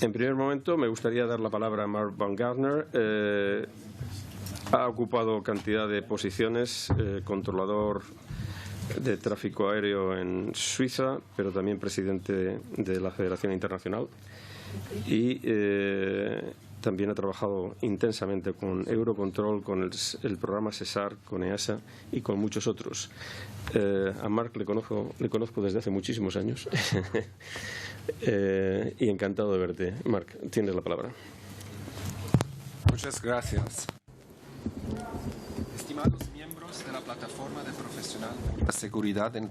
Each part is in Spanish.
En primer momento, me gustaría dar la palabra a Mark Van Gardner. Ha ocupado cantidad de posiciones, controlador de tráfico aéreo en Suiza, pero también presidente de la Federación Internacional. Y también ha trabajado intensamente con Eurocontrol, con el programa SESAR, con EASA y con muchos otros. A Mark le conozco desde hace muchísimos años y encantado de verte. Mark, tienes la palabra. Muchas gracias. Estimados miembros de la Plataforma de Profesional de la Seguridad en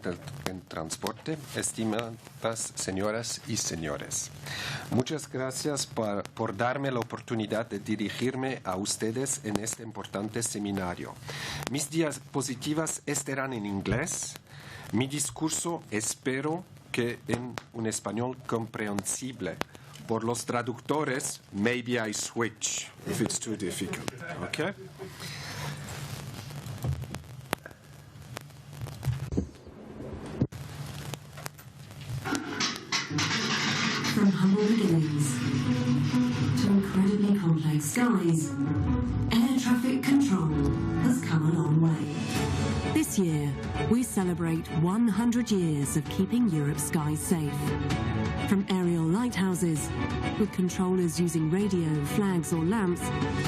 Transporte, estimadas señoras y señores, muchas gracias por darme la oportunidad de dirigirme a ustedes en este importante seminario. Mis diapositivas estarán en inglés. Mi discurso espero que en un español comprensible. Por los traductores, maybe I switch if it's too difficult. Okay? From humble beginnings to incredibly complex skies, air traffic control has come a long way. This year, we celebrate 100 years of keeping Europe's skies safe. From aerial lighthouses, with controllers using radio, flags or lamps,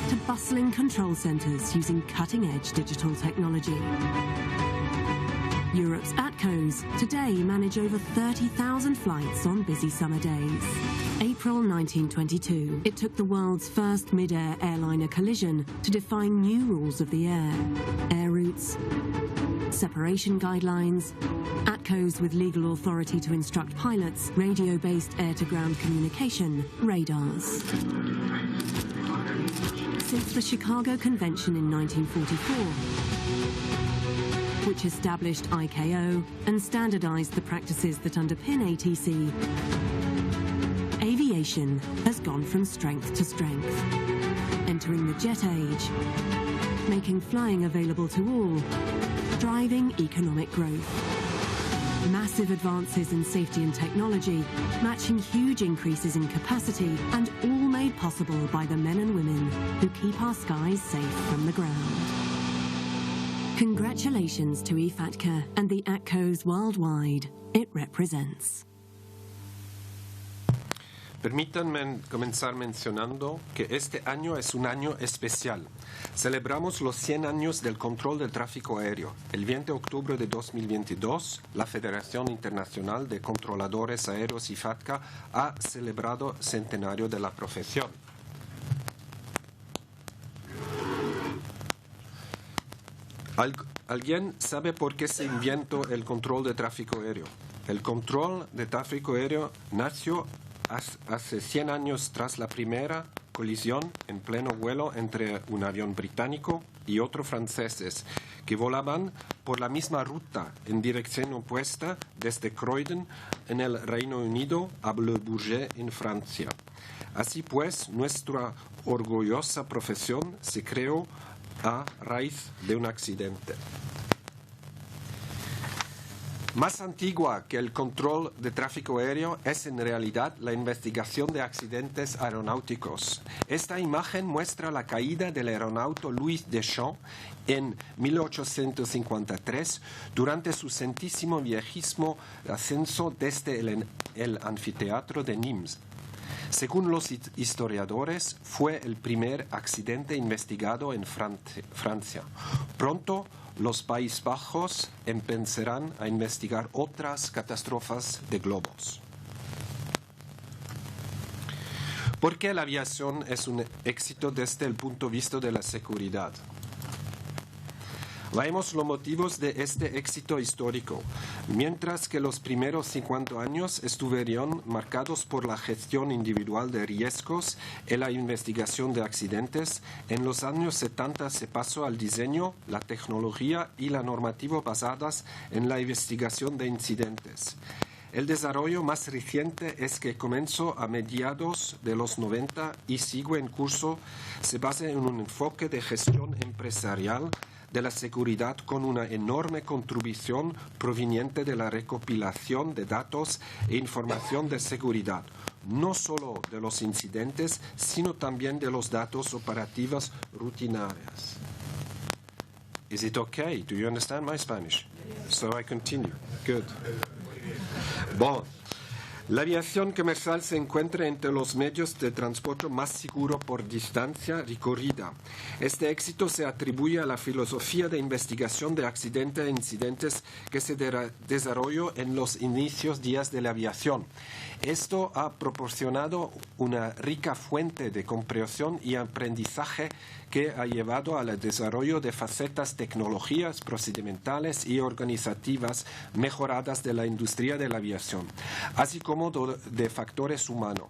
to bustling control centres using cutting-edge digital technology. Europe's ATCOs today manage over 30,000 flights on busy summer days. April 1922, it took the world's first mid-air airliner collision to define new rules of the air routes, separation guidelines, ATCOs with legal authority to instruct pilots, radio-based air-to-ground communication, radars. Since the Chicago Convention in 1944, which established ICAO and standardized the practices that underpin ATC, aviation has gone from strength to strength, entering the jet age, making flying available to all, driving economic growth. Massive advances in safety and technology, matching huge increases in capacity, and all made possible by the men and women who keep our skies safe from the ground. Congratulations to IFATCA and the ATCOs worldwide it represents. Permítanme comenzar mencionando que este año es un año especial. Celebramos los 100 años del control del tráfico aéreo. El 20 de octubre de 2022, la Federación Internacional de Controladores Aéreos IFATCA ha celebrado el centenario de la profesión. ¿Alguien sabe por qué se inventó el control de tráfico aéreo? El control de tráfico aéreo nació hace 100 años tras la primera colisión en pleno vuelo entre un avión británico y otro franceses que volaban por la misma ruta en dirección opuesta desde Croydon en el Reino Unido a Le Bourget en Francia. Así pues, nuestra orgullosa profesión se creó a raíz de un accidente. Más antigua que el control de tráfico aéreo es en realidad la investigación de accidentes aeronáuticos. Esta imagen muestra la caída del aeronauta Louis Deschamps en 1853 durante su centésimo viajísimo ascenso desde el anfiteatro de Nimes. Según los historiadores, fue el primer accidente investigado en Francia. Pronto, los Países Bajos empezarán a investigar otras catástrofes de globos. ¿Por qué la aviación es un éxito desde el punto de vista de la seguridad? Veamos los motivos de este éxito histórico. Mientras que los primeros 50 años estuvieron marcados por la gestión individual de riesgos y la investigación de accidentes, en los años 70 se pasó al diseño, la tecnología y la normativa basadas en la investigación de incidentes. El desarrollo más reciente es que comenzó a mediados de los 90 y sigue en curso, se basa en un enfoque de gestión empresarial de la seguridad con una enorme contribución proveniente de la recopilación de datos e información de seguridad, no solo de los incidentes, sino también de los datos operativos rutinarios. Is it okay? Do you understand my Spanish? So I continue. Good. Bon. La aviación comercial se encuentra entre los medios de transporte más seguros por distancia recorrida. Este éxito se atribuye a la filosofía de investigación de accidentes e incidentes que se desarrolló en los inicios días de la aviación. Esto ha proporcionado una rica fuente de comprensión y aprendizaje que ha llevado al desarrollo de facetas tecnologías procedimentales y organizativas mejoradas de la industria de la aviación, así como de factores humanos.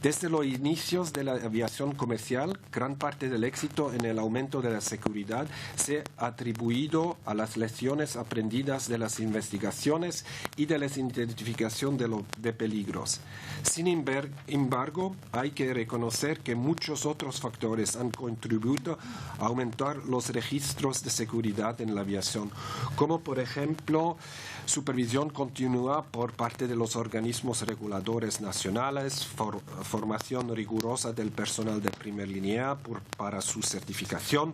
Desde los inicios de la aviación comercial, gran parte del éxito en el aumento de la seguridad se ha atribuido a las lecciones aprendidas de las investigaciones y de la identificación de peligros. Sin embargo, hay que reconocer que muchos otros factores han contribuido a aumentar los registros de seguridad en la aviación, como por ejemplo supervisión continua por parte de los organismos reguladores nacionales, formación rigurosa del personal de primera línea para su certificación,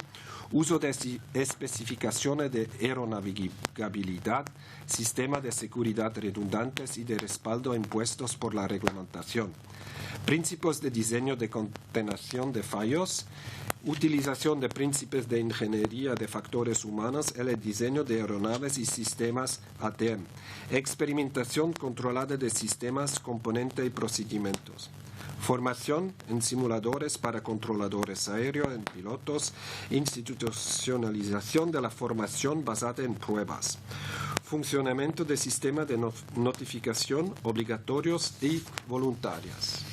uso de especificaciones de aeronavegabilidad, sistemas de seguridad redundantes y de respaldo impuestos por la reglamentación, principios de diseño de contención de fallos, utilización de principios de ingeniería de factores humanos en el diseño de aeronaves y sistemas ATM, experimentación controlada de sistemas, componentes y procedimientos, formación en simuladores para controladores aéreos en pilotos, institucionalización de la formación basada en pruebas, funcionamiento de sistemas de notificación obligatorios y voluntarios.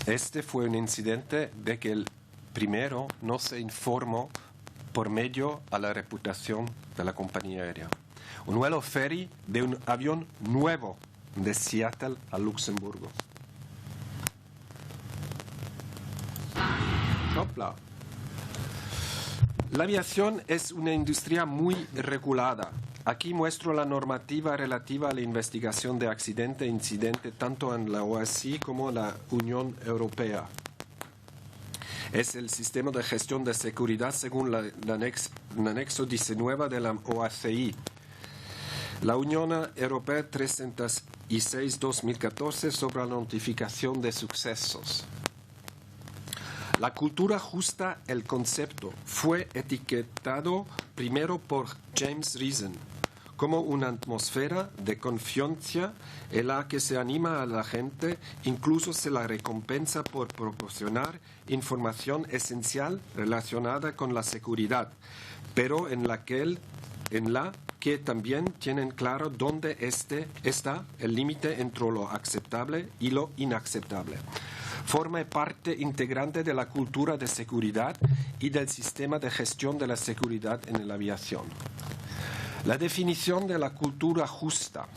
Este fue un incidente de que el primero no se informó por medio a la reputación de la compañía aérea. Un vuelo ferry de un avión nuevo de Seattle a Luxemburgo. Hopla. La aviación es una industria muy regulada. Aquí muestro la normativa relativa a la investigación de accidente e incidente tanto en la OACI como en la Unión Europea. Es el sistema de gestión de seguridad según el anexo 19 de la OACI. La Unión Europea 306/2014 sobre la notificación de sucesos. La cultura justa, el concepto, fue etiquetado primero por James Reason como una atmósfera de confianza en la que se anima a la gente, incluso se la recompensa por proporcionar información esencial relacionada con la seguridad, pero en la que también tienen claro dónde está el límite entre lo aceptable y lo inaceptable. Forma parte integrante de la cultura de seguridad y del sistema de gestión de la seguridad en la aviación. La definición de la cultura justa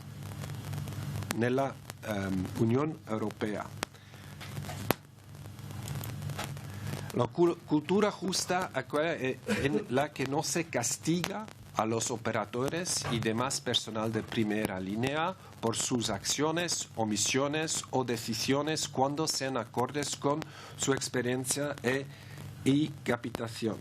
en la Unión Europea. La cultura justa es en la que no se castiga a los operadores y demás personal de primera línea por sus acciones, omisiones o decisiones cuando sean acordes con su experiencia y capacitación.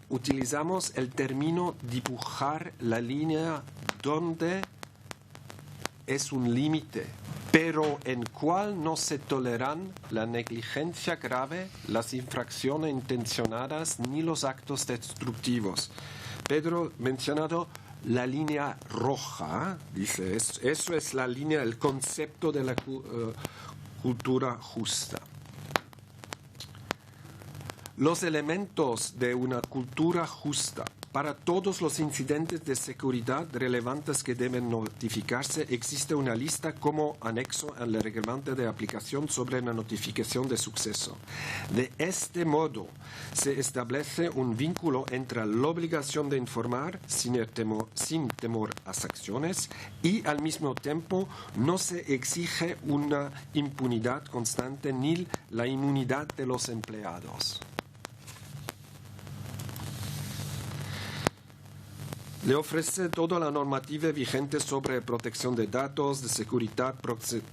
Utilizamos el término dibujar la línea donde es un límite, pero en cual no se toleran la negligencia grave, las infracciones intencionadas ni los actos destructivos. Pedro ha mencionado la línea roja, dice, eso es la línea, el concepto de la cultura justa. Los elementos de una cultura justa para todos los incidentes de seguridad relevantes que deben notificarse existe una lista como anexo al reglamento de aplicación sobre la notificación de suceso. De este modo se establece un vínculo entre la obligación de informar sin temor a sanciones y al mismo tiempo no se exige una impunidad constante ni la inmunidad de los empleados. Le ofrece toda la normativa vigente sobre protección de datos, de seguridad,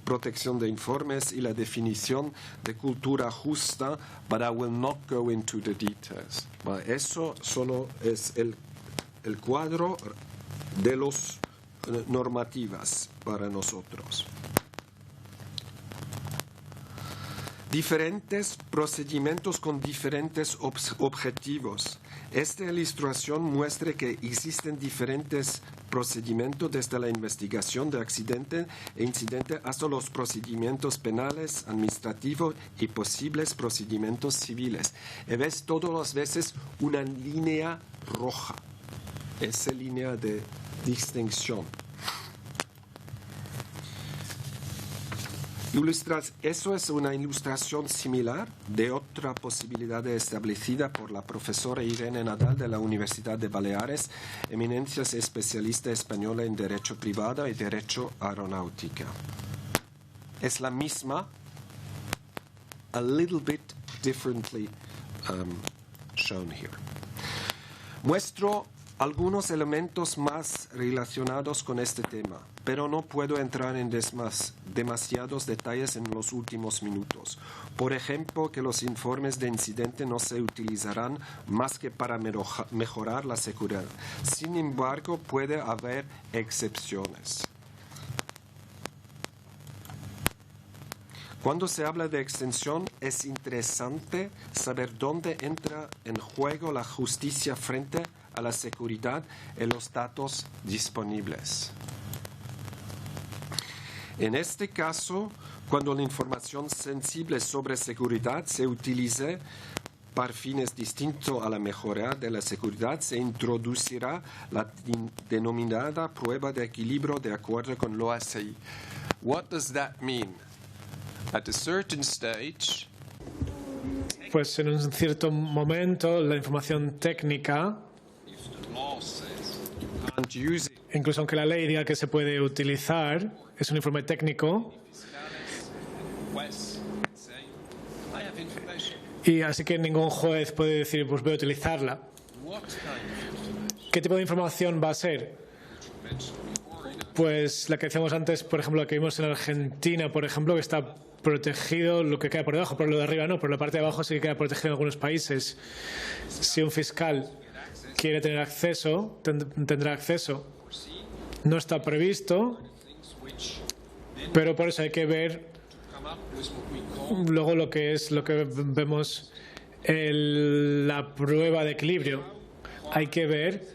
protección de informes y la definición de cultura justa, but I will not go into the details. Eso solo es el cuadro de las normativas para nosotros. Diferentes procedimientos con diferentes objetivos. Esta ilustración muestra que existen diferentes procedimientos desde la investigación de accidente e incidente hasta los procedimientos penales, administrativos y posibles procedimientos civiles. Y ves todas las veces una línea roja, esa línea de distinción. Eso es una ilustración similar de otra posibilidad establecida por la profesora Irene Nadal de la Universidad de Baleares, eminencia especialista española en Derecho Privado y Derecho Aeronáutica. Es la misma, a little bit differently shown here. Muestro algunos elementos más relacionados con este tema, pero no puedo entrar en demasiados detalles en los últimos minutos. Por ejemplo, que los informes de incidente no se utilizarán más que para mejorar la seguridad. Sin embargo, puede haber excepciones. Cuando se habla de extensión, es interesante saber dónde entra en juego la justicia frente a la seguridad en los datos disponibles. En este caso, cuando la información sensible sobre seguridad se utilice para fines distintos a la mejora de la seguridad, se introducirá la denominada prueba de equilibrio de acuerdo con lo ACI. What does that mean? At a certain stage, pues en un cierto momento la información técnica, incluso aunque la ley diga que se puede utilizar, es un informe técnico, y así que ningún juez puede decir, pues voy a utilizarla. ¿Qué tipo de información va a ser? Pues la que decíamos antes, por ejemplo, la que vimos en Argentina, por ejemplo, que está protegido lo que queda por debajo, pero lo de arriba no, pero la parte de abajo sí que queda protegido en algunos países. Si un fiscal quiere tener acceso, tendrá acceso. No está previsto, pero por eso hay que ver luego lo que vemos la prueba de equilibrio. Hay que ver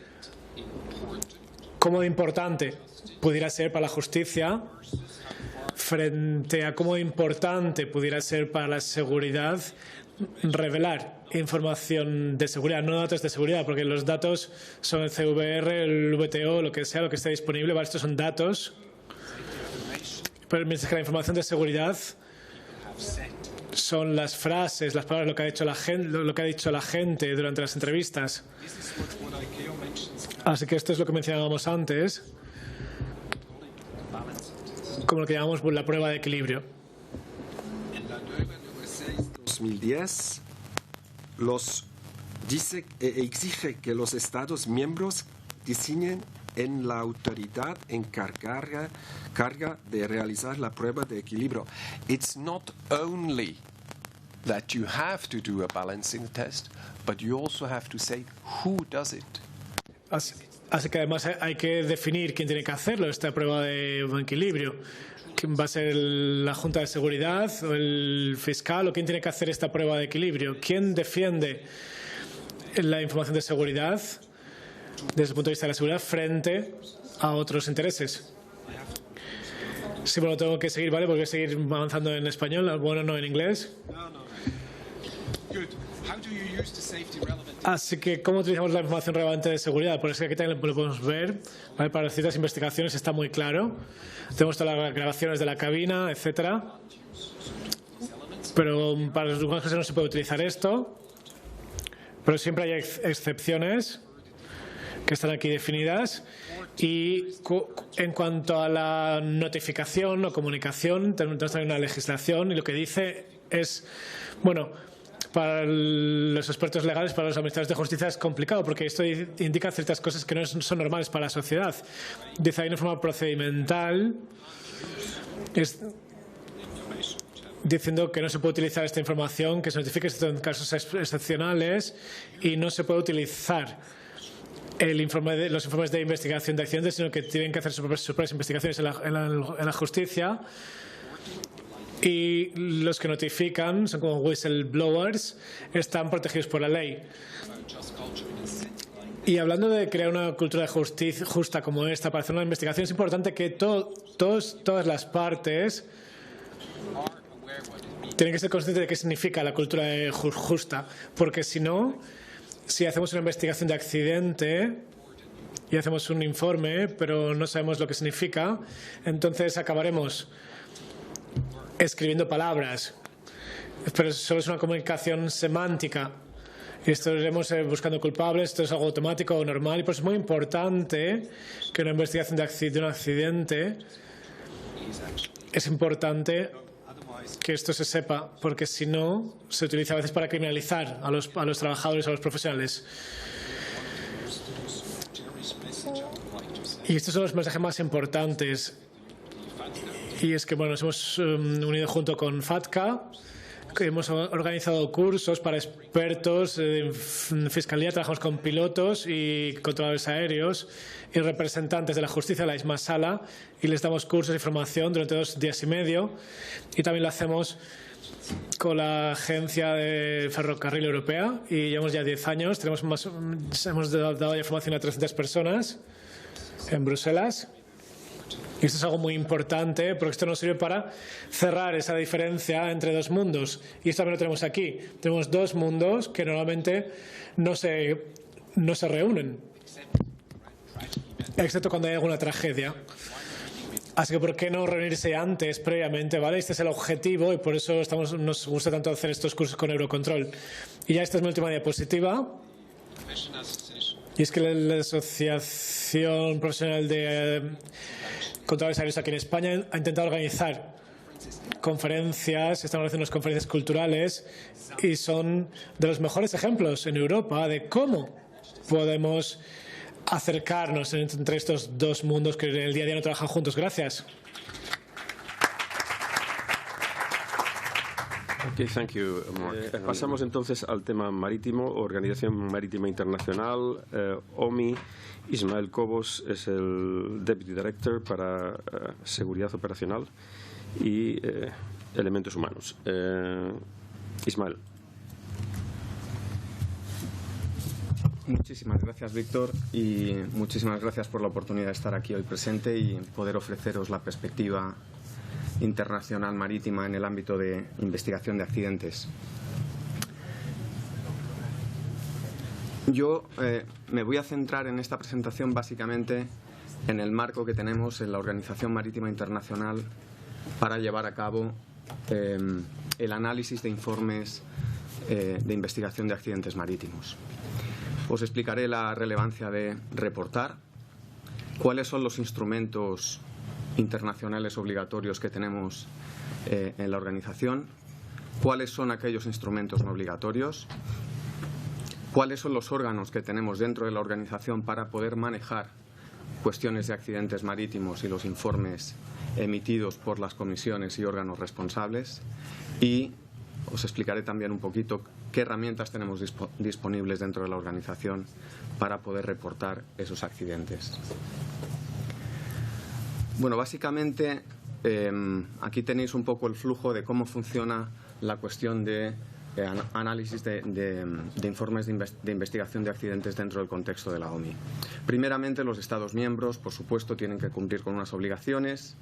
cómo de importante pudiera ser para la justicia frente a cómo importante pudiera ser para la seguridad revelar información de seguridad, no datos de seguridad, porque los datos son el CVR, el VTO, lo que sea, lo que esté disponible. Vale, estos son datos, pero mientras que la información de seguridad son las frases, las palabras, lo que ha dicho la gente durante las entrevistas. Así que esto es lo que mencionábamos antes, como lo que llamamos la prueba de equilibrio. En la nueva 2010 exige que los Estados miembros designen en la autoridad encargada de realizar la prueba de equilibrio. It's not only that you have to do a balancing test, but you also have to say who does it. Así que además hay que definir quién tiene que hacerlo, esta prueba de equilibrio. ¿Quién va a ser la Junta de Seguridad o el fiscal o quién tiene que hacer esta prueba de equilibrio? ¿Quién defiende la información de seguridad desde el punto de vista de la seguridad frente a otros intereses? Sí, bueno, tengo que seguir, ¿vale? Porque voy a seguir avanzando en español, bueno, no en inglés. Así que, ¿cómo utilizamos la información relevante de seguridad? Por eso aquí también lo podemos ver, ¿vale? Para ciertas investigaciones está muy claro. Tenemos todas las grabaciones de la cabina, etcétera. Pero para algunas cosas no se puede utilizar esto. Pero siempre hay excepciones que están aquí definidas. Y en cuanto a la notificación o comunicación, tenemos también una legislación y lo que dice es, bueno, para los expertos legales, para los administradores de justicia es complicado porque esto indica ciertas cosas que no son normales para la sociedad. Dice, hay una forma procedimental diciendo que no se puede utilizar esta información, que se notifique esto en casos excepcionales y no se puede utilizar los informes de investigación de accidentes, sino que tienen que hacer sus propias investigaciones en la justicia. Y los que notifican, son como whistleblowers, están protegidos por la ley. Y hablando de crear una cultura de justicia justa como esta para hacer una investigación, es importante que todas las partes tienen que ser conscientes de qué significa la cultura justa, porque si no, si hacemos una investigación de accidente y hacemos un informe, pero no sabemos lo que significa, entonces acabaremos escribiendo palabras, pero solo es una comunicación semántica. Y estaremos buscando culpables, esto es algo automático o normal, y por eso es muy importante que una investigación de un accidente es importante que esto se sepa, porque si no, se utiliza a veces para criminalizar a los trabajadores, a los profesionales. Y estos son los mensajes más importantes. Y es que, bueno, nos hemos unido junto con FATCA, que hemos organizado cursos para expertos en fiscalía, trabajamos con pilotos y controladores aéreos y representantes de la justicia de la misma sala y les damos cursos de formación durante 2 días y medio y también lo hacemos con la Agencia de Ferrocarril Europea y llevamos ya 10 años, hemos dado ya formación a 300 personas en Bruselas. Y esto es algo muy importante porque esto nos sirve para cerrar esa diferencia entre dos mundos. Y esto también lo tenemos aquí. Tenemos 2 mundos que normalmente no se reúnen, excepto cuando hay alguna tragedia. Así que ¿por qué no reunirse antes, previamente? ¿Vale? Este es el objetivo y por eso nos gusta tanto hacer estos cursos con Eurocontrol. Y ya esta es mi última diapositiva. Y es que la Asociación Profesional de Controladores Aéreos aquí en España ha intentado organizar conferencias, estamos haciendo unas conferencias culturales y son de los mejores ejemplos en Europa de cómo podemos acercarnos entre estos 2 mundos que en el día a día no trabajan juntos. Gracias. Okay, thank you, Mark. Pasamos entonces al tema marítimo, Organización Marítima Internacional, OMI. Ismael Cobos es el Deputy Director para Seguridad Operacional y Elementos Humanos. Ismael. Muchísimas gracias, Víctor, y muchísimas gracias por la oportunidad de estar aquí hoy presente y poder ofreceros la perspectiva internacional marítima en el ámbito de investigación de accidentes. Yo me voy a centrar en esta presentación básicamente en el marco que tenemos en la Organización Marítima Internacional para llevar a cabo el análisis de informes de investigación de accidentes marítimos. Os explicaré la relevancia de reportar, cuáles son los instrumentos internacionales obligatorios que tenemos en la organización, cuáles son aquellos instrumentos no obligatorios, cuáles son los órganos que tenemos dentro de la organización para poder manejar cuestiones de accidentes marítimos y los informes emitidos por las comisiones y órganos responsables, y os explicaré también un poquito qué herramientas tenemos disponibles dentro de la organización para poder reportar esos accidentes. Bueno, básicamente aquí tenéis un poco el flujo de cómo funciona la cuestión de análisis de informes de investigación de accidentes dentro del contexto de la OMI. Primeramente, los Estados miembros, por supuesto, tienen que cumplir con unas obligaciones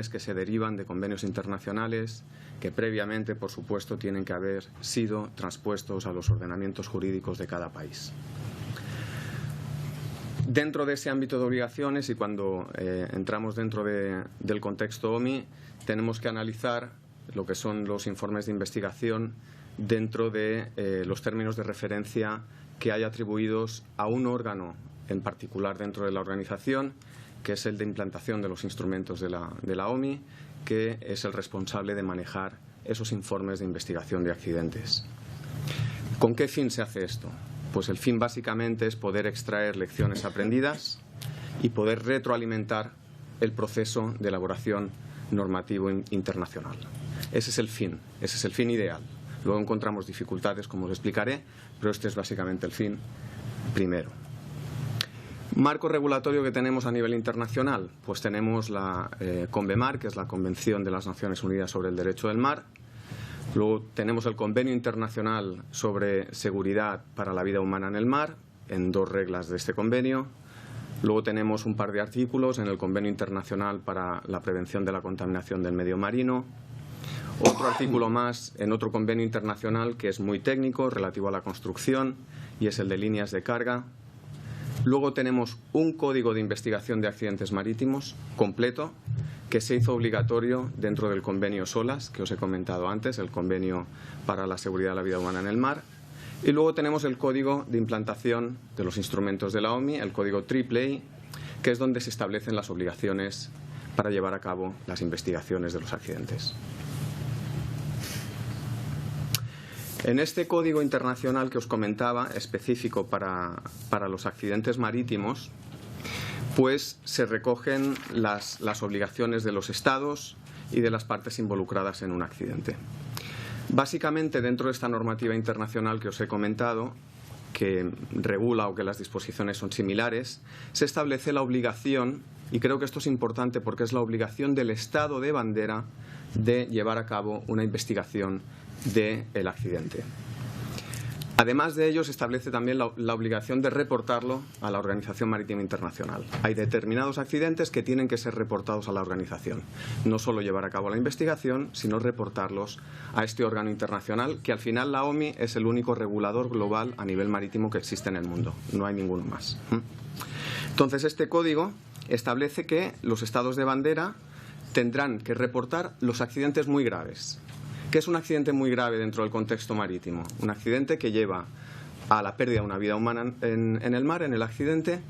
que se derivan de convenios internacionales que previamente, por supuesto, tienen que haber sido transpuestos a los ordenamientos jurídicos de cada país. Dentro de ese ámbito de obligaciones y cuando entramos dentro del contexto OMI, tenemos que analizar lo que son los informes de investigación dentro de los términos de referencia que hay atribuidos a un órgano en particular dentro de la organización, que es el de implantación de los instrumentos de la OMI, que es el responsable de manejar esos informes de investigación de accidentes. ¿Con qué fin se hace esto? Pues el fin básicamente es poder extraer lecciones aprendidas y poder retroalimentar el proceso de elaboración normativo internacional. Ese es el fin ideal. Luego encontramos dificultades, como os explicaré, pero este es básicamente el fin primero. Marco regulatorio que tenemos a nivel internacional, pues tenemos la CONVEMAR, que es la Convención de las Naciones Unidas sobre el Derecho del Mar. Luego tenemos el Convenio Internacional sobre Seguridad para la Vida Humana en el Mar, en 2 reglas de este convenio. Luego tenemos un par de artículos en el Convenio Internacional para la Prevención de la Contaminación del Medio Marino. Otro artículo más en otro convenio internacional que es muy técnico, relativo a la construcción, y es el de líneas de carga. Luego tenemos un código de investigación de accidentes marítimos completo que se hizo obligatorio dentro del convenio SOLAS, que os he comentado antes, el convenio para la seguridad de la vida humana en el mar. Y luego tenemos el código de implantación de los instrumentos de la OMI, el código AAA, que es donde se establecen las obligaciones para llevar a cabo las investigaciones de los accidentes. En este código internacional que os comentaba, específico para los accidentes marítimos, pues se recogen las obligaciones de los Estados y de las partes involucradas en un accidente. Básicamente, dentro de esta normativa internacional que os he comentado, que regula o que las disposiciones son similares, se establece la obligación, y creo que esto es importante porque es la obligación del Estado de bandera de llevar a cabo una investigación del accidente. Además de ello, se establece también la obligación de reportarlo a la Organización Marítima Internacional. Hay determinados accidentes que tienen que ser reportados a la organización. No solo llevar a cabo la investigación, sino reportarlos a este órgano internacional, que al final la OMI es el único regulador global a nivel marítimo que existe en el mundo. No hay ninguno más. Entonces, este código establece que los estados de bandera tendrán que reportar los accidentes muy graves. ¿Qué es un accidente muy grave dentro del contexto marítimo? Un accidente que lleva a la pérdida de una vida humana en el mar, en el accidente,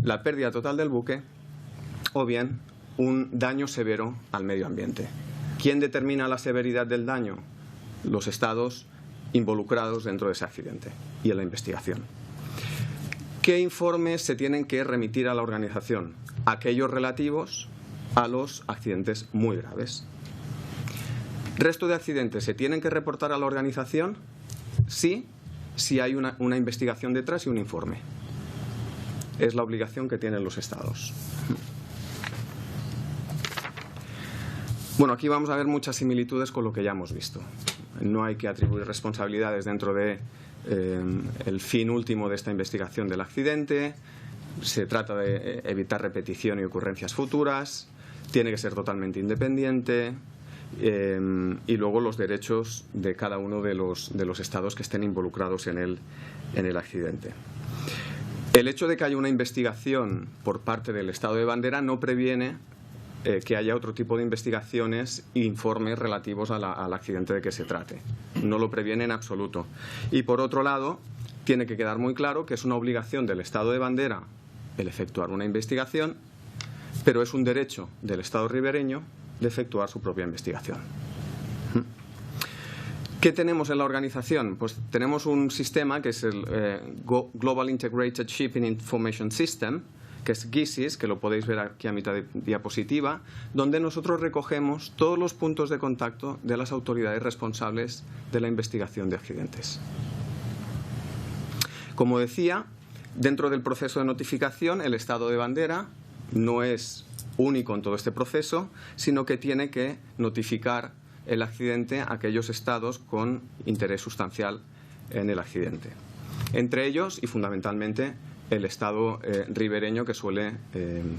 la pérdida total del buque o bien un daño severo al medio ambiente. ¿Quién determina la severidad del daño? Los estados involucrados dentro de ese accidente y en la investigación. ¿Qué informes se tienen que remitir a la organización? Aquellos relativos a los accidentes muy graves. ¿Resto de accidentes se tienen que reportar a la organización? Sí, si hay una investigación detrás y un informe. Es la obligación que tienen los estados. Bueno, aquí vamos a ver muchas similitudes con lo que ya hemos visto. No hay que atribuir responsabilidades dentro de el fin último de esta investigación del accidente. Se trata de evitar repetición y ocurrencias futuras. Tiene que ser totalmente independiente. Y luego los derechos de cada uno de los estados que estén involucrados en el accidente. El hecho de que haya una investigación por parte del estado de bandera no previene que haya otro tipo de investigaciones e informes relativos al accidente de que se trate. No lo previene en absoluto. Y por otro lado, tiene que quedar muy claro que es una obligación del estado de bandera el efectuar una investigación, pero es un derecho del estado ribereño de efectuar su propia investigación. ¿Qué tenemos en la organización? Pues tenemos un sistema que es el Global Integrated Shipping Information System, que es GISIS, que lo podéis ver aquí a mitad de diapositiva, donde nosotros recogemos todos los puntos de contacto de las autoridades responsables de la investigación de accidentes. Como decía, dentro del proceso de notificación, el estado de bandera no es único en todo este proceso, sino que tiene que notificar el accidente a aquellos estados con interés sustancial en el accidente. Entre ellos, y fundamentalmente, el estado ribereño, que suele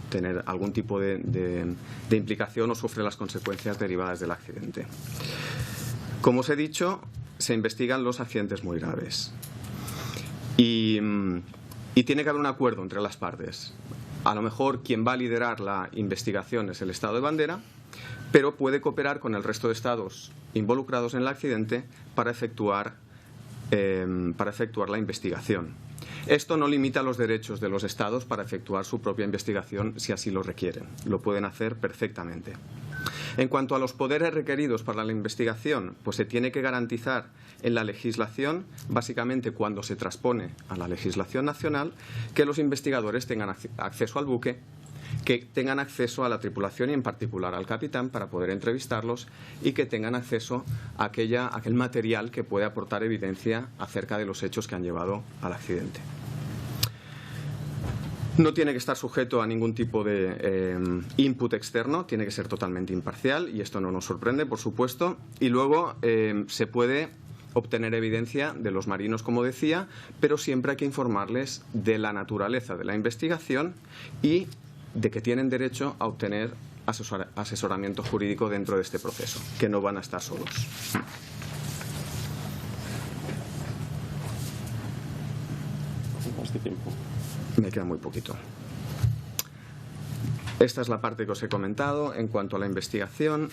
tener algún tipo de implicación o sufre las consecuencias derivadas del accidente. Como os he dicho, se investigan los accidentes muy graves. Y tiene que haber un acuerdo entre las partes. A lo mejor quien va a liderar la investigación es el estado de bandera, pero puede cooperar con el resto de estados involucrados en el accidente para efectuar la investigación. Esto no limita los derechos de los estados para efectuar su propia investigación si así lo requieren. Lo pueden hacer perfectamente. En cuanto a los poderes requeridos para la investigación, pues se tiene que garantizar en la legislación, básicamente cuando se transpone a la legislación nacional, que los investigadores tengan acceso al buque, que tengan acceso a la tripulación y en particular al capitán para poder entrevistarlos y que tengan acceso a aquel material que puede aportar evidencia acerca de los hechos que han llevado al accidente. No tiene que estar sujeto a ningún tipo de input externo, tiene que ser totalmente imparcial y esto no nos sorprende, por supuesto. Y luego se puede obtener evidencia de los marinos, como decía, pero siempre hay que informarles de la naturaleza de la investigación y de que tienen derecho a obtener asesoramiento jurídico dentro de este proceso, que no van a estar solos. Me queda muy poquito. Esta es la parte que os he comentado en cuanto a la investigación.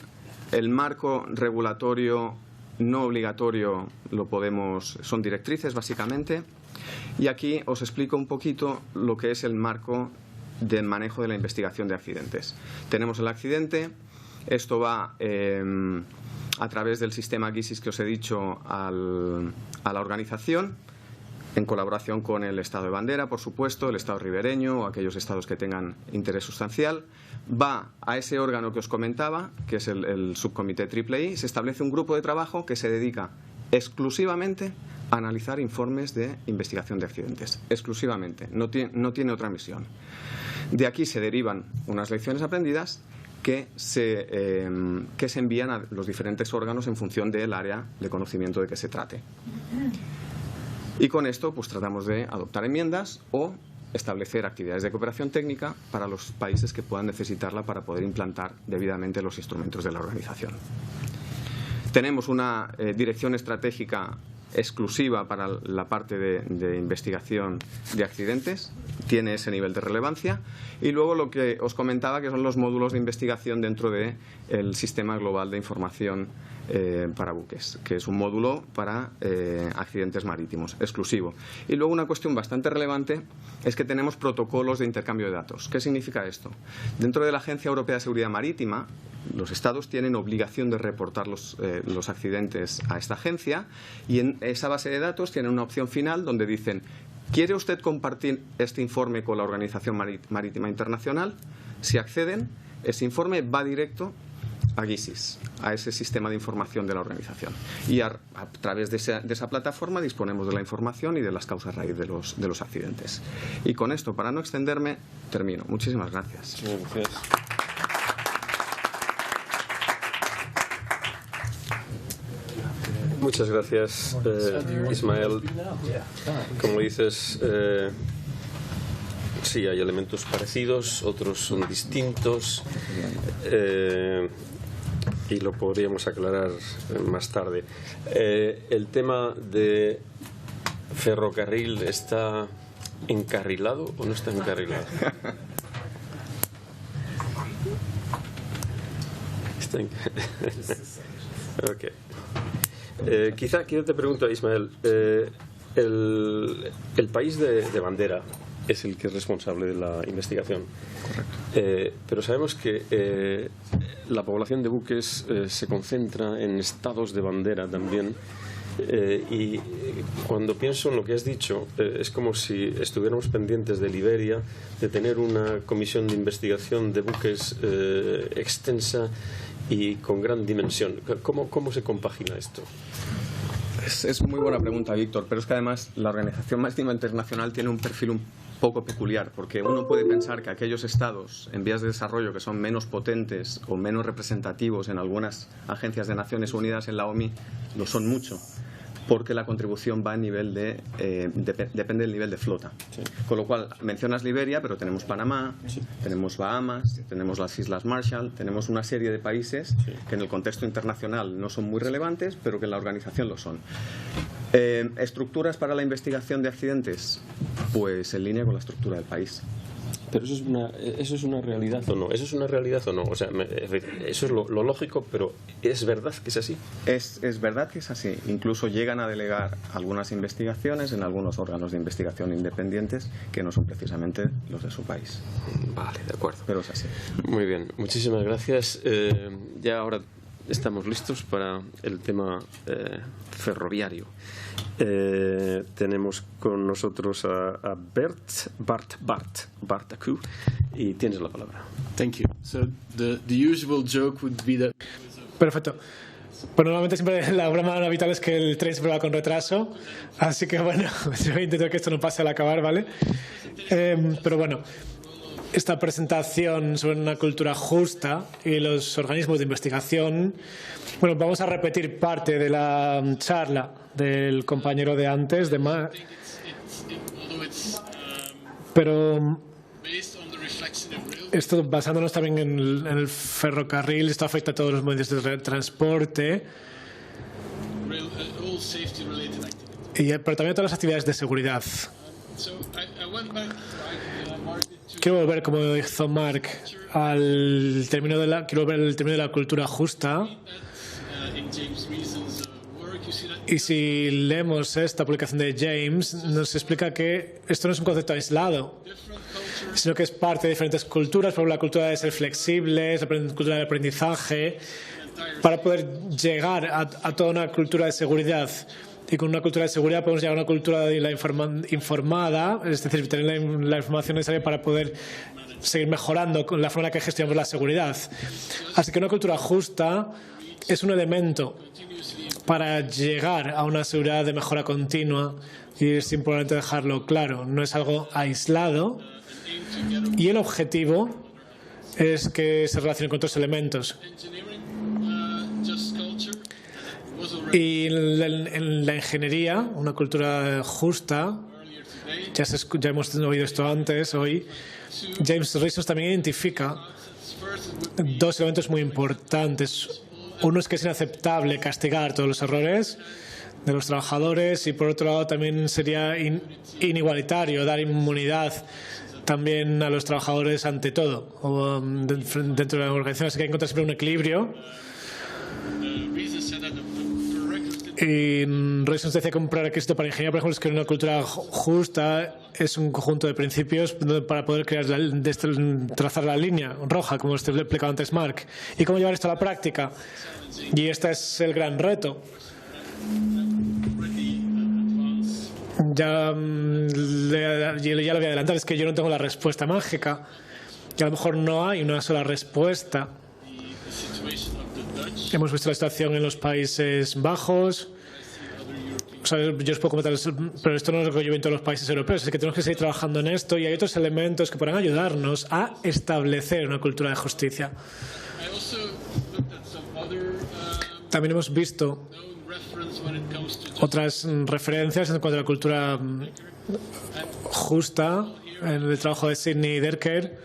El marco regulatorio no obligatorio son directrices básicamente. Y aquí os explico un poquito lo que es el marco del manejo de la investigación de accidentes. Tenemos el accidente, esto va a través del sistema GISIS que os he dicho a la organización, en colaboración con el estado de bandera, por supuesto, el estado ribereño o aquellos estados que tengan interés sustancial. Va a ese órgano que os comentaba, que es el subcomité III, se establece un grupo de trabajo que se dedica exclusivamente a analizar informes de investigación de accidentes. Exclusivamente, no tiene otra misión. De aquí se derivan unas lecciones aprendidas que se envían a los diferentes órganos en función del área de conocimiento de que se trate. Y con esto pues tratamos de adoptar enmiendas o establecer actividades de cooperación técnica para los países que puedan necesitarla para poder implantar debidamente los instrumentos de la organización. Tenemos una dirección estratégica exclusiva para la parte de investigación de accidentes, tiene ese nivel de relevancia, y luego lo que os comentaba que son los módulos de investigación dentro del Sistema Global de Información para buques, que es un módulo para accidentes marítimos, exclusivo. Y luego una cuestión bastante relevante es que tenemos protocolos de intercambio de datos. ¿Qué significa esto? Dentro de la Agencia Europea de Seguridad Marítima, los estados tienen obligación de reportar los accidentes a esta agencia y en esa base de datos tienen una opción final donde dicen: ¿quiere usted compartir este informe con la Organización Marítima Internacional? Si acceden, ese informe va directo a GISIS, a ese sistema de información de la organización. Y a través de esa plataforma disponemos de la información y de las causas raíz de los accidentes. Y con esto, para no extenderme, termino. Muchísimas gracias. Gracias. Muchas gracias, Ismael. Como dices, sí, hay elementos parecidos, otros son distintos, y lo podríamos aclarar más tarde. ¿El tema de ferrocarril está encarrilado o no está encarrilado? Está okay. Quizá te pregunto, Ismael, el país de bandera es el que es responsable de la investigación. Correcto. Pero sabemos que la población de buques se concentra en estados de bandera también. Y cuando pienso en lo que has dicho, es como si estuviéramos pendientes de Liberia, de tener una comisión de investigación de buques extensa y con gran dimensión. ¿Cómo se compagina esto? Es muy buena pregunta, Víctor, pero es que además la Organización Marítima Internacional tiene un perfil un poco peculiar, porque uno puede pensar que aquellos estados en vías de desarrollo que son menos potentes o menos representativos en algunas agencias de Naciones Unidas, en la OMI, lo son mucho, porque la contribución va a nivel de depende del nivel de flota. Sí. Con lo cual, mencionas Liberia, pero tenemos Panamá, sí, tenemos Bahamas, tenemos las Islas Marshall, tenemos una serie de países, sí, que en el contexto internacional no son muy relevantes, pero que en la organización lo son. ¿Estructuras para la investigación de accidentes? Pues en línea con la estructura del país. Pero eso es una realidad o no. ¿Eso es una realidad o no? O sea, eso es lo lógico, pero ¿es verdad que es así? Es verdad que es así. Incluso llegan a delegar algunas investigaciones en algunos órganos de investigación independientes que no son precisamente los de su país. Vale, de acuerdo. Pero es así. Muy bien, muchísimas gracias. Ya ahora estamos listos para el tema ferroviario. Tenemos con nosotros a Bart Aku, y tienes la palabra. Thank you. So the usual joke would be that. Perfecto. Pues normalmente siempre la broma habitual es que el tren siempre va con retraso, así que bueno, yo voy a intentar que esto no pase al acabar, ¿vale? Pero bueno, esta presentación sobre una cultura justa y los organismos de investigación, bueno, vamos a repetir parte de la charla del compañero de antes, pero esto basándonos también en el ferrocarril, esto afecta a todos los medios de transporte, pero también a todas las actividades de seguridad. Quiero volver, como hizo Mark, al término de la cultura justa. Y si leemos esta publicación de James, nos explica que esto no es un concepto aislado, sino que es parte de diferentes culturas. Por ejemplo, la cultura de ser flexible, la cultura del aprendizaje, para poder llegar a toda una cultura de seguridad. Y con una cultura de seguridad podemos llegar a una cultura de la informada, es decir, tener la información necesaria para poder seguir mejorando con la forma en la que gestionamos la seguridad. Así que una cultura justa es un elemento para llegar a una seguridad de mejora continua, y es importante dejarlo claro, no es algo aislado, y el objetivo es que se relacione con otros elementos. Y en la ingeniería, una cultura justa, ya hemos oído esto antes hoy, James Reesos también identifica dos elementos muy importantes. Uno es que es inaceptable castigar todos los errores de los trabajadores, y por otro lado también sería inigualitario dar inmunidad también a los trabajadores ante todo, o dentro de la organización. Así que hay que encontrar siempre un equilibrio. Y Reesos decía que un prerequisito para ingeniería, por ejemplo, es que una cultura justa es un conjunto de principios para poder trazar la línea roja, como usted le explicaba antes, Mark. ¿Y cómo llevar esto a la práctica? Y este es el gran reto. Ya lo voy a adelantar, es que yo no tengo la respuesta mágica, y a lo mejor no hay una sola respuesta. Hemos visto la situación en los Países Bajos. O sea, yo os puedo comentar, pero esto no es lo que yo veo en todos los países europeos. Es que tenemos que seguir trabajando en esto, y hay otros elementos que podrán ayudarnos a establecer una cultura de justicia. También hemos visto otras referencias en cuanto a la cultura justa en el trabajo de Sidney Derker.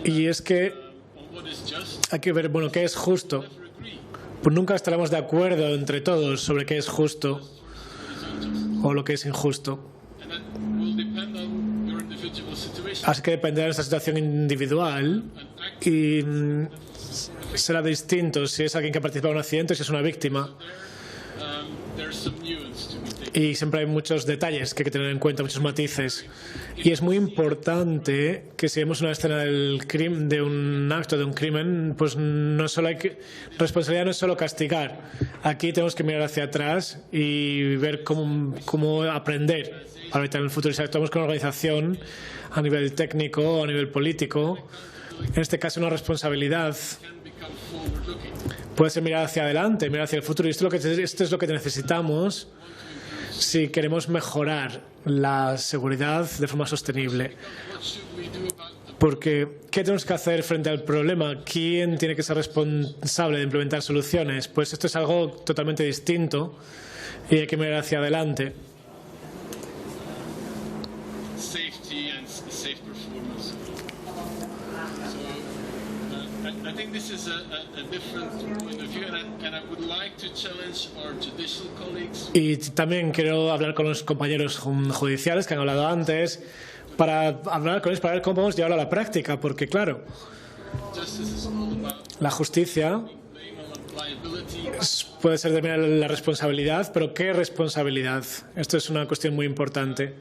Y es que hay que ver, bueno, qué es justo. Pues nunca estaremos de acuerdo entre todos sobre qué es justo o lo que es injusto. Así que dependerá de nuestra situación individual, y será distinto si es alguien que ha participado en un accidente o si es una víctima. Y siempre hay muchos detalles que hay que tener en cuenta, muchos matices. Y es muy importante que si vemos una escena de un acto, de un crimen, pues no solo responsabilidad no es solo castigar. Aquí tenemos que mirar hacia atrás y ver cómo aprender para evitar en el futuro. Si actuamos con una organización a nivel técnico o a nivel político, en este caso una responsabilidad puede ser mirar hacia adelante, mirar hacia el futuro. Y esto es lo que necesitamos si queremos mejorar la seguridad de forma sostenible. Porque, ¿qué tenemos que hacer frente al problema? ¿Quién tiene que ser responsable de implementar soluciones? Pues esto es algo totalmente distinto y hay que mirar hacia adelante. Safety and safe performance. So I think this is a different point of view, and I would like to challenge our judicial colleagues. Y también quiero hablar con los compañeros judiciales que han hablado antes, para hablar con ellos, para ver cómo podemos llevarlo a la práctica, porque claro, la justicia puede ser determinar la responsabilidad, pero ¿qué responsabilidad? Esto es una cuestión muy importante.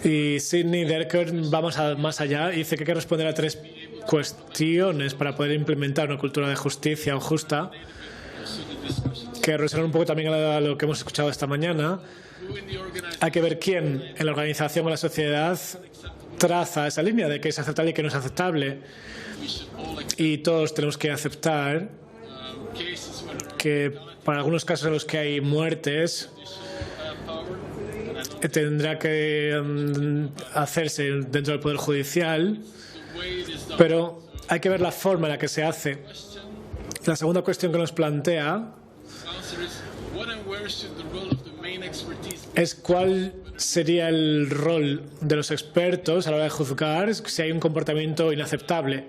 Y Sidney Dekker va más allá y dice que hay que responder a 3 cuestiones para poder implementar una cultura de justicia justa, que resuenan un poco también a lo que hemos escuchado esta mañana. Hay que ver quién en la organización o la sociedad traza esa línea de qué es aceptable y qué no es aceptable. Y todos tenemos que aceptar que para algunos casos en los que hay muertes tendrá que hacerse dentro del Poder Judicial, pero hay que ver la forma en la que se hace. La segunda cuestión que nos plantea es cuál sería el rol de los expertos a la hora de juzgar si hay un comportamiento inaceptable.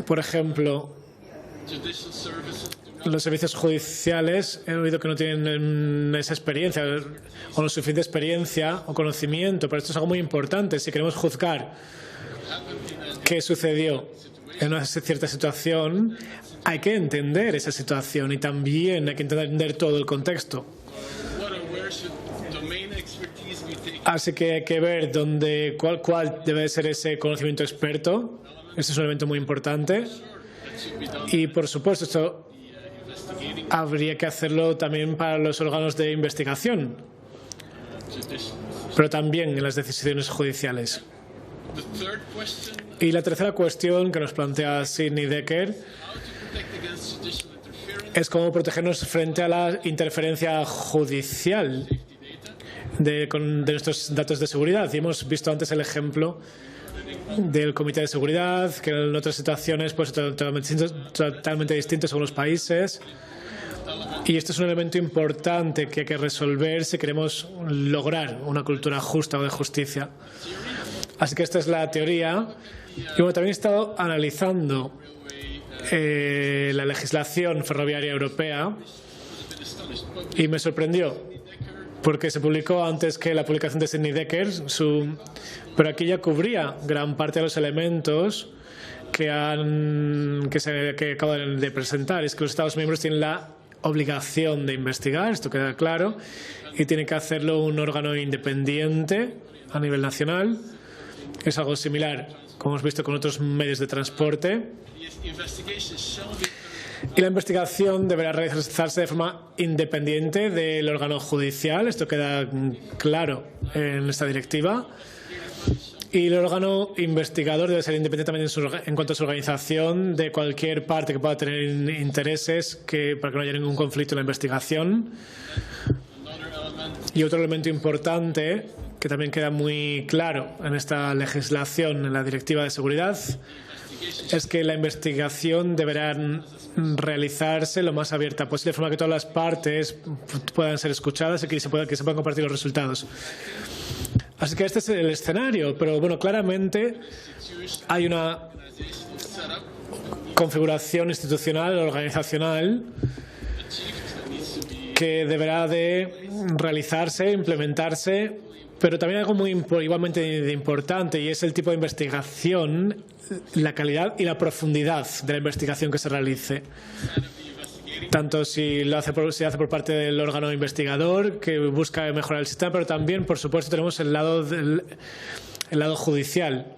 Por ejemplo, los servicios judiciales he oído que no tienen esa experiencia o no suficiente experiencia o conocimiento, pero esto es algo muy importante. Si queremos juzgar qué sucedió en una cierta situación, hay que entender esa situación y también hay que entender todo el contexto. Así que hay que ver cuál debe ser ese conocimiento experto. Este es un elemento muy importante. Y, por supuesto, esto habría que hacerlo también para los órganos de investigación, pero también en las decisiones judiciales. Y la tercera cuestión que nos plantea Sidney Dekker es cómo protegernos frente a la interferencia judicial de nuestros datos de seguridad. Y hemos visto antes el ejemplo del Comité de Seguridad, que en otras situaciones pues totalmente distintos según los países. Y esto es un elemento importante que hay que resolver si queremos lograr una cultura justa o de justicia. Así que esta es la teoría. Y bueno, también he estado analizando la legislación ferroviaria europea y me sorprendió porque se publicó antes que la publicación de Sidney Dekker, pero aquí ya cubría gran parte de los elementos que acaban de presentar. Es que los Estados miembros tienen la obligación de investigar, esto queda claro, y tiene que hacerlo un órgano independiente a nivel nacional. Es algo similar, como hemos visto, con otros medios de transporte. Y la investigación deberá realizarse de forma independiente del órgano judicial. Esto queda claro en esta directiva. Y el órgano investigador debe ser independiente también en cuanto a su organización de cualquier parte que pueda tener intereses para que no haya ningún conflicto en la investigación. Y otro elemento importante que también queda muy claro en esta legislación, en la Directiva de Seguridad, es que la investigación deberá realizarse lo más abierta posible, de forma que todas las partes puedan ser escuchadas y que se puedan compartir los resultados. Así que este es el escenario, pero bueno, claramente hay una configuración institucional, organizacional, que deberá de realizarse, implementarse, pero también algo igualmente importante, y es el tipo de investigación, la calidad y la profundidad de la investigación que se realice. Tanto si se hace por parte del órgano investigador que busca mejorar el sistema, pero también, por supuesto, tenemos el lado judicial.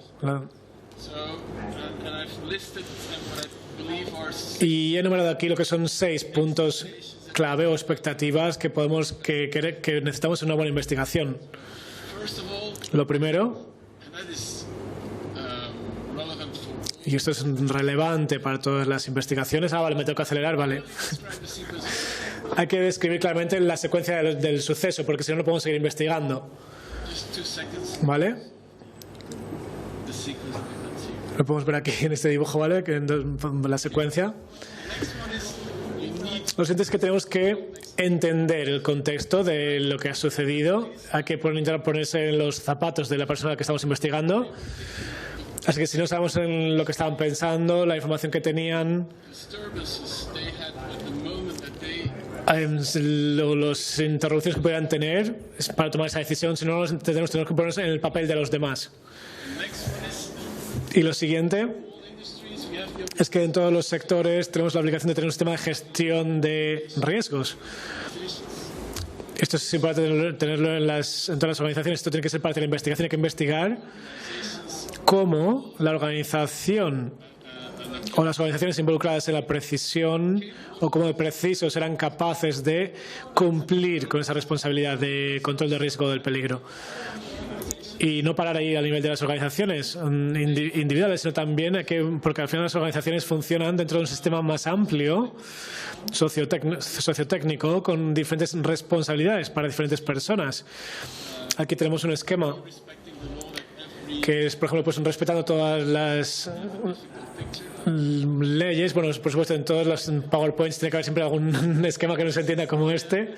Y he enumerado aquí lo que son 6 puntos clave o expectativas que necesitamos en una buena investigación. Lo primero, y esto es relevante para todas las investigaciones. Vale, me tengo que acelerar, vale. Hay que describir claramente la secuencia del suceso, porque si no, no podemos seguir investigando. ¿Vale? Lo podemos ver aquí en este dibujo, ¿vale? Que la secuencia. Lo siguiente es que tenemos que entender el contexto de lo que ha sucedido. Hay que intentar ponerse en los zapatos de la persona que estamos investigando. Así que si no sabemos en lo que estaban pensando, la información que tenían, las interrupciones que pudieran tener para tomar esa decisión, si no tenemos que ponernos en el papel de los demás. Y lo siguiente es que en todos los sectores tenemos la obligación de tener un sistema de gestión de riesgos. Esto es importante tenerlo en todas las organizaciones. Esto tiene que ser parte de la investigación. Hay que investigar cómo la organización o las organizaciones involucradas en la precisión o cómo de precisos serán capaces de cumplir con esa responsabilidad de control de riesgo del peligro. Y no parar ahí al nivel de las organizaciones individuales, sino también porque al final las organizaciones funcionan dentro de un sistema más amplio, sociotécnico, con diferentes responsabilidades para diferentes personas. Aquí tenemos un esquema que es, por ejemplo, pues respetando todas las leyes. Bueno, por supuesto, en todos los PowerPoints tiene que haber siempre algún esquema que no se entienda como este,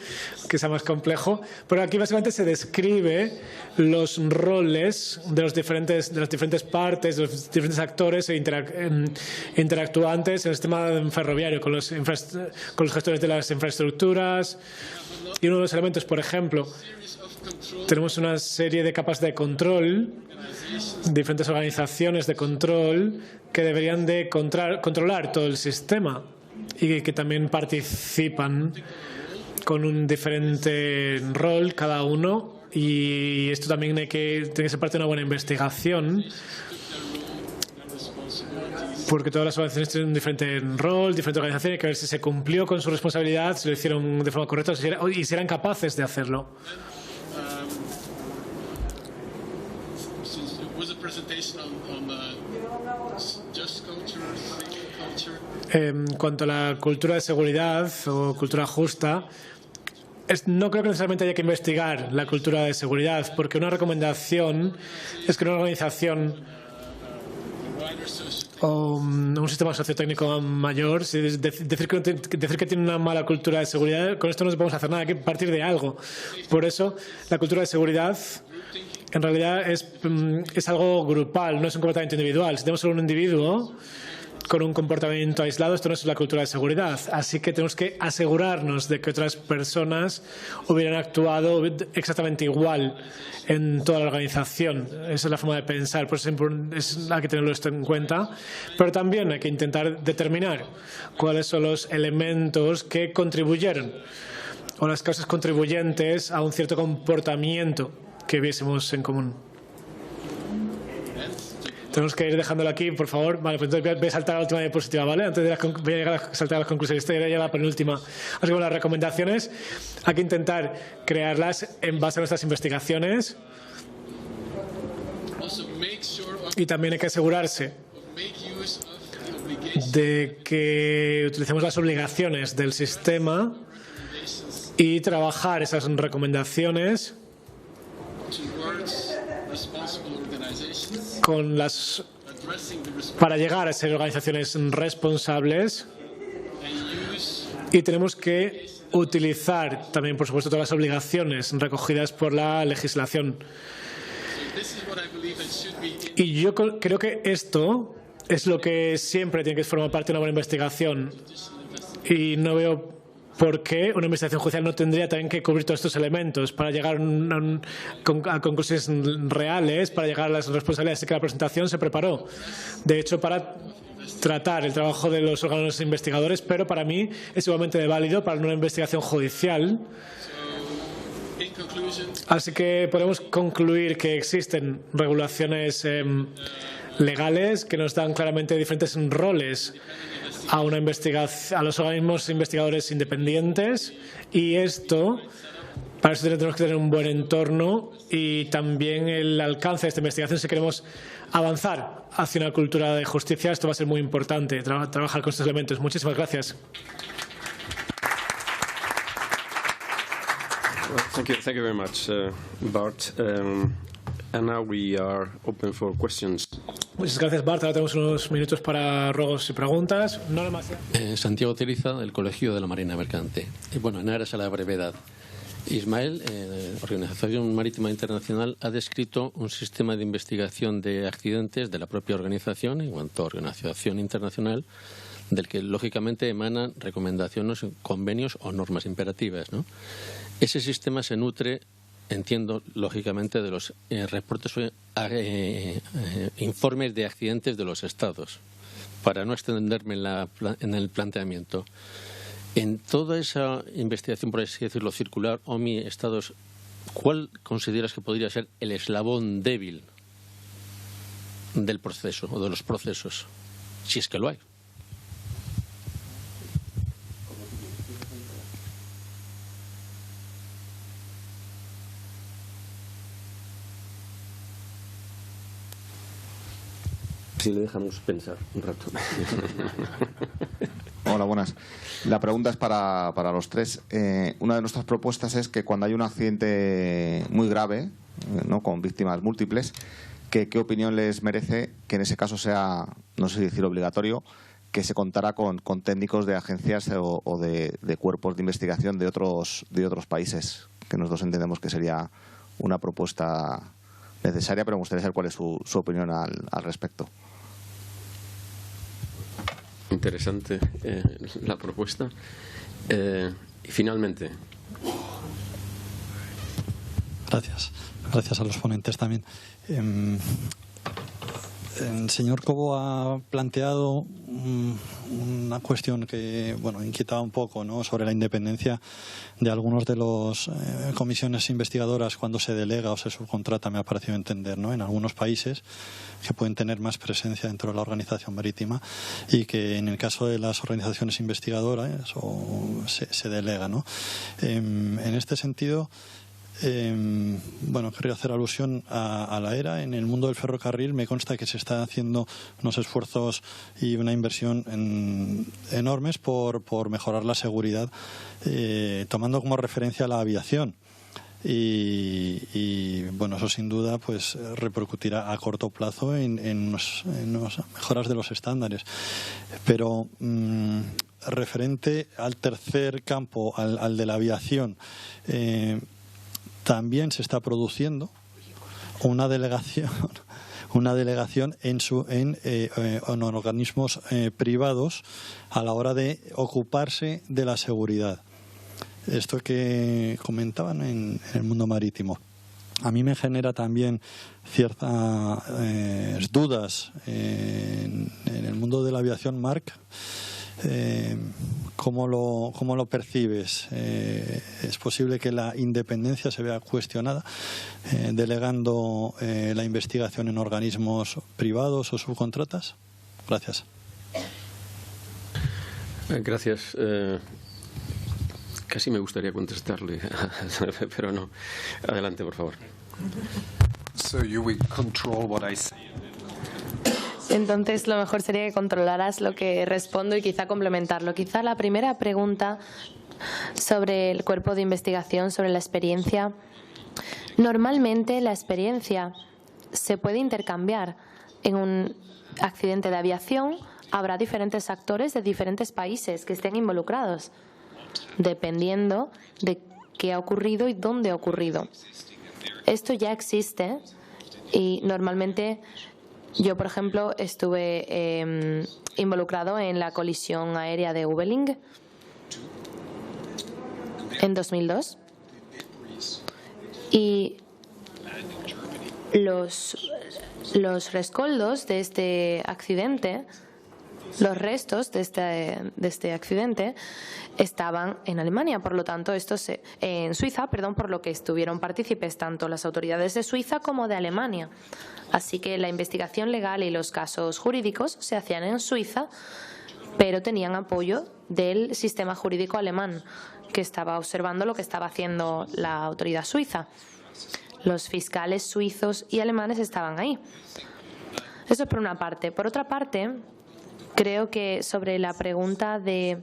que sea más complejo. Pero aquí básicamente se describe los roles de las diferentes partes, de los diferentes actores e interactuantes en el sistema ferroviario, con los gestores de las infraestructuras. Y uno de los elementos, por ejemplo, tenemos una serie de capas de control, diferentes organizaciones de control que deberían de controlar todo el sistema y que también participan con un diferente rol cada uno, y esto también tiene que ser parte de una buena investigación, porque todas las organizaciones tienen un diferente rol, diferente organización, y hay que ver si se cumplió con su responsabilidad, si lo hicieron de forma correcta y si eran capaces de hacerlo. En cuanto a la cultura de seguridad o cultura justa, no creo que necesariamente haya que investigar la cultura de seguridad, porque una recomendación es que una organización o un sistema sociotécnico mayor, decir que tiene una mala cultura de seguridad, con esto no podemos hacer nada, hay que partir de algo. Por eso, la cultura de seguridad en realidad es algo grupal, no es un comportamiento individual. Si tenemos solo un individuo con un comportamiento aislado, esto no es la cultura de seguridad. Así que tenemos que asegurarnos de que otras personas hubieran actuado exactamente igual en toda la organización. Esa es la forma de pensar, por eso hay que tenerlo esto en cuenta. Pero también hay que intentar determinar cuáles son los elementos que contribuyeron o las causas contribuyentes a un cierto comportamiento que viésemos en común. Tenemos que ir dejándolo aquí, por favor. Vale, pues entonces voy a saltar a la última diapositiva, ¿vale? Antes de voy a llegar a saltar a las conclusiones. Esta era ya la penúltima. Así que las recomendaciones hay que intentar crearlas en base a nuestras investigaciones. Y también hay que asegurarse de que utilicemos las obligaciones del sistema y trabajar esas recomendaciones para llegar a ser organizaciones responsables, y tenemos que utilizar también, por supuesto, todas las obligaciones recogidas por la legislación. Y yo creo que esto es lo que siempre tiene que formar parte de una buena investigación, y no veo por qué una investigación judicial no tendría también que cubrir todos estos elementos para llegar a conclusiones reales, para llegar a las responsabilidades. Así que la presentación se preparó, de hecho, para tratar el trabajo de los órganos investigadores, pero para mí es igualmente válido para una investigación judicial. Así que podemos concluir que existen regulaciones legales que nos dan claramente diferentes roles a los organismos investigadores independientes, y para eso tenemos que tener un buen entorno y también el alcance de esta investigación. Si queremos avanzar hacia una cultura de justicia, esto va a ser muy importante, trabajar con estos elementos. Muchísimas gracias. Thank you very much, Bart. And now we are open for questions. Muchas gracias, Bart. Ahora tenemos unos minutos para ruegos y preguntas. No demasiado. Santiago Ceriza, del Colegio de la Marina Mercante. Bueno, en aras a la brevedad. Ismael, Organización Marítima Internacional, ha descrito un sistema de investigación de accidentes de la propia organización, en cuanto a organización internacional, del que lógicamente emanan recomendaciones, convenios o normas imperativas, ¿no? Ese sistema se nutre, entiendo, lógicamente, de los reportes informes de accidentes de los Estados, para no extenderme en el planteamiento. En toda esa investigación, por así decirlo, circular, OMI, Estados, ¿cuál consideras que podría ser el eslabón débil del proceso o de los procesos? Si es que lo hay. Si le dejamos pensar un rato. Hola, buenas. La pregunta es para los tres. Una de nuestras propuestas es que cuando hay un accidente muy grave, ¿no?, con víctimas múltiples, ¿qué opinión les merece que en ese caso sea, no sé si decir obligatorio, que se contara con técnicos de agencias o de cuerpos de investigación de otros países? Que nosotros entendemos que sería una propuesta necesaria, pero me gustaría saber cuál es su opinión al respecto. Interesante la propuesta. Y finalmente. Gracias a los ponentes también. El señor Cobo ha planteado una cuestión que, bueno, inquietaba un poco, ¿no?, sobre la independencia de algunos de los comisiones investigadoras cuando se delega o se subcontrata, me ha parecido entender, ¿no?, en algunos países que pueden tener más presencia dentro de la organización marítima y que en el caso de las organizaciones investigadoras se delega, ¿no? En este sentido, bueno, querría hacer alusión a la ERA. En el mundo del ferrocarril me consta que se está haciendo unos esfuerzos y una inversión enormes por mejorar la seguridad, tomando como referencia la aviación. Y bueno, eso sin duda pues repercutirá a corto plazo en mejoras de los estándares. Pero referente al tercer campo, al de la aviación, también se está produciendo una delegación en organismos privados a la hora de ocuparse de la seguridad. Esto que comentaban en el mundo marítimo, a mí me genera también ciertas dudas en el mundo de la aviación, Marc. ¿Cómo lo percibes? ¿Es posible que la independencia se vea cuestionada delegando la investigación en organismos privados o subcontratas? Gracias. Gracias. Casi me gustaría contestarle, pero no. Adelante, por favor. So you will control what I say. Entonces, lo mejor sería que controlaras lo que respondo y quizá complementarlo. Quizá la primera pregunta sobre el cuerpo de investigación, sobre la experiencia. Normalmente la experiencia se puede intercambiar. En un accidente de aviación habrá diferentes actores de diferentes países que estén involucrados, dependiendo de qué ha ocurrido y dónde ha ocurrido. Esto ya existe y normalmente yo, por ejemplo, estuve involucrado en la colisión aérea de Uveling en 2002 y los rescoldos de este accidente, los restos de este accidente estaban en Alemania, por lo tanto, en Suiza, perdón, por lo que estuvieron partícipes tanto las autoridades de Suiza como de Alemania. Así que la investigación legal y los casos jurídicos se hacían en Suiza, pero tenían apoyo del sistema jurídico alemán, que estaba observando lo que estaba haciendo la autoridad suiza. Los fiscales suizos y alemanes estaban ahí. Eso es por una parte. Por otra parte, creo que sobre la pregunta de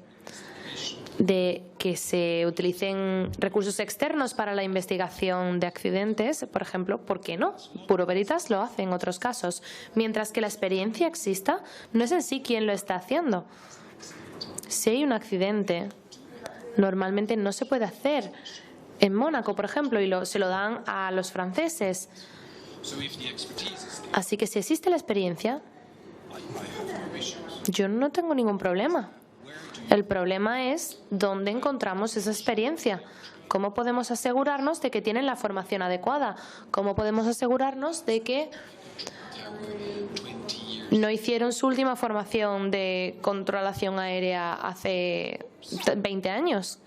que se utilicen recursos externos para la investigación de accidentes, por ejemplo, ¿por qué no? Bureau Veritas lo hace en otros casos. Mientras que la experiencia exista, no es en sí quien lo está haciendo. Si hay un accidente, normalmente no se puede hacer. En Mónaco, por ejemplo, y se lo dan a los franceses. Así que si existe la experiencia, yo no tengo ningún problema. El problema es dónde encontramos esa experiencia. ¿Cómo podemos asegurarnos de que tienen la formación adecuada? ¿Cómo podemos asegurarnos de que no hicieron su última formación de controlación aérea hace 20 años?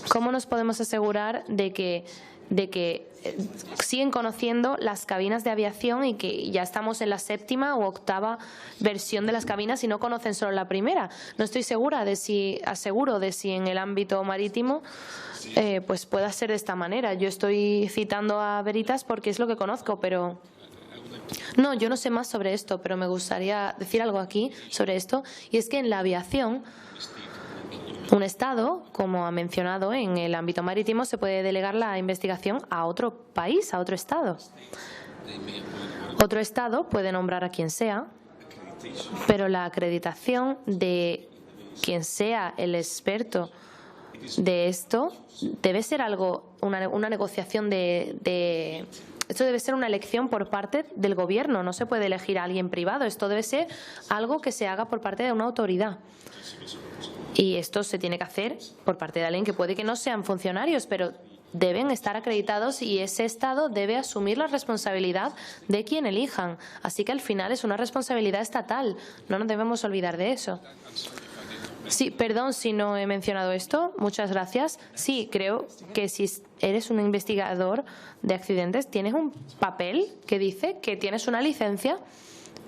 ¿Cómo nos podemos asegurar de que siguen conociendo las cabinas de aviación y que ya estamos en la 7ª u 8ª versión de las cabinas y no conocen solo la primera? No estoy segura de si en el ámbito marítimo pues pueda ser de esta manera. Yo estoy citando a Veritas porque es lo que conozco, pero no, yo no sé más sobre esto, pero me gustaría decir algo aquí sobre esto, y es que en la aviación un Estado, como ha mencionado en el ámbito marítimo, se puede delegar la investigación a otro país, a otro Estado. Otro Estado puede nombrar a quien sea, pero la acreditación de quien sea el experto de esto debe ser una negociación esto debe ser una elección por parte del gobierno, no se puede elegir a alguien privado, esto debe ser algo que se haga por parte de una autoridad. Y esto se tiene que hacer por parte de alguien que puede que no sean funcionarios, pero deben estar acreditados y ese Estado debe asumir la responsabilidad de quien elijan. Así que al final es una responsabilidad estatal, no nos debemos olvidar de eso. Sí, perdón si no he mencionado esto, muchas gracias. Sí, creo que si eres un investigador de accidentes, tienes un papel que dice que tienes una licencia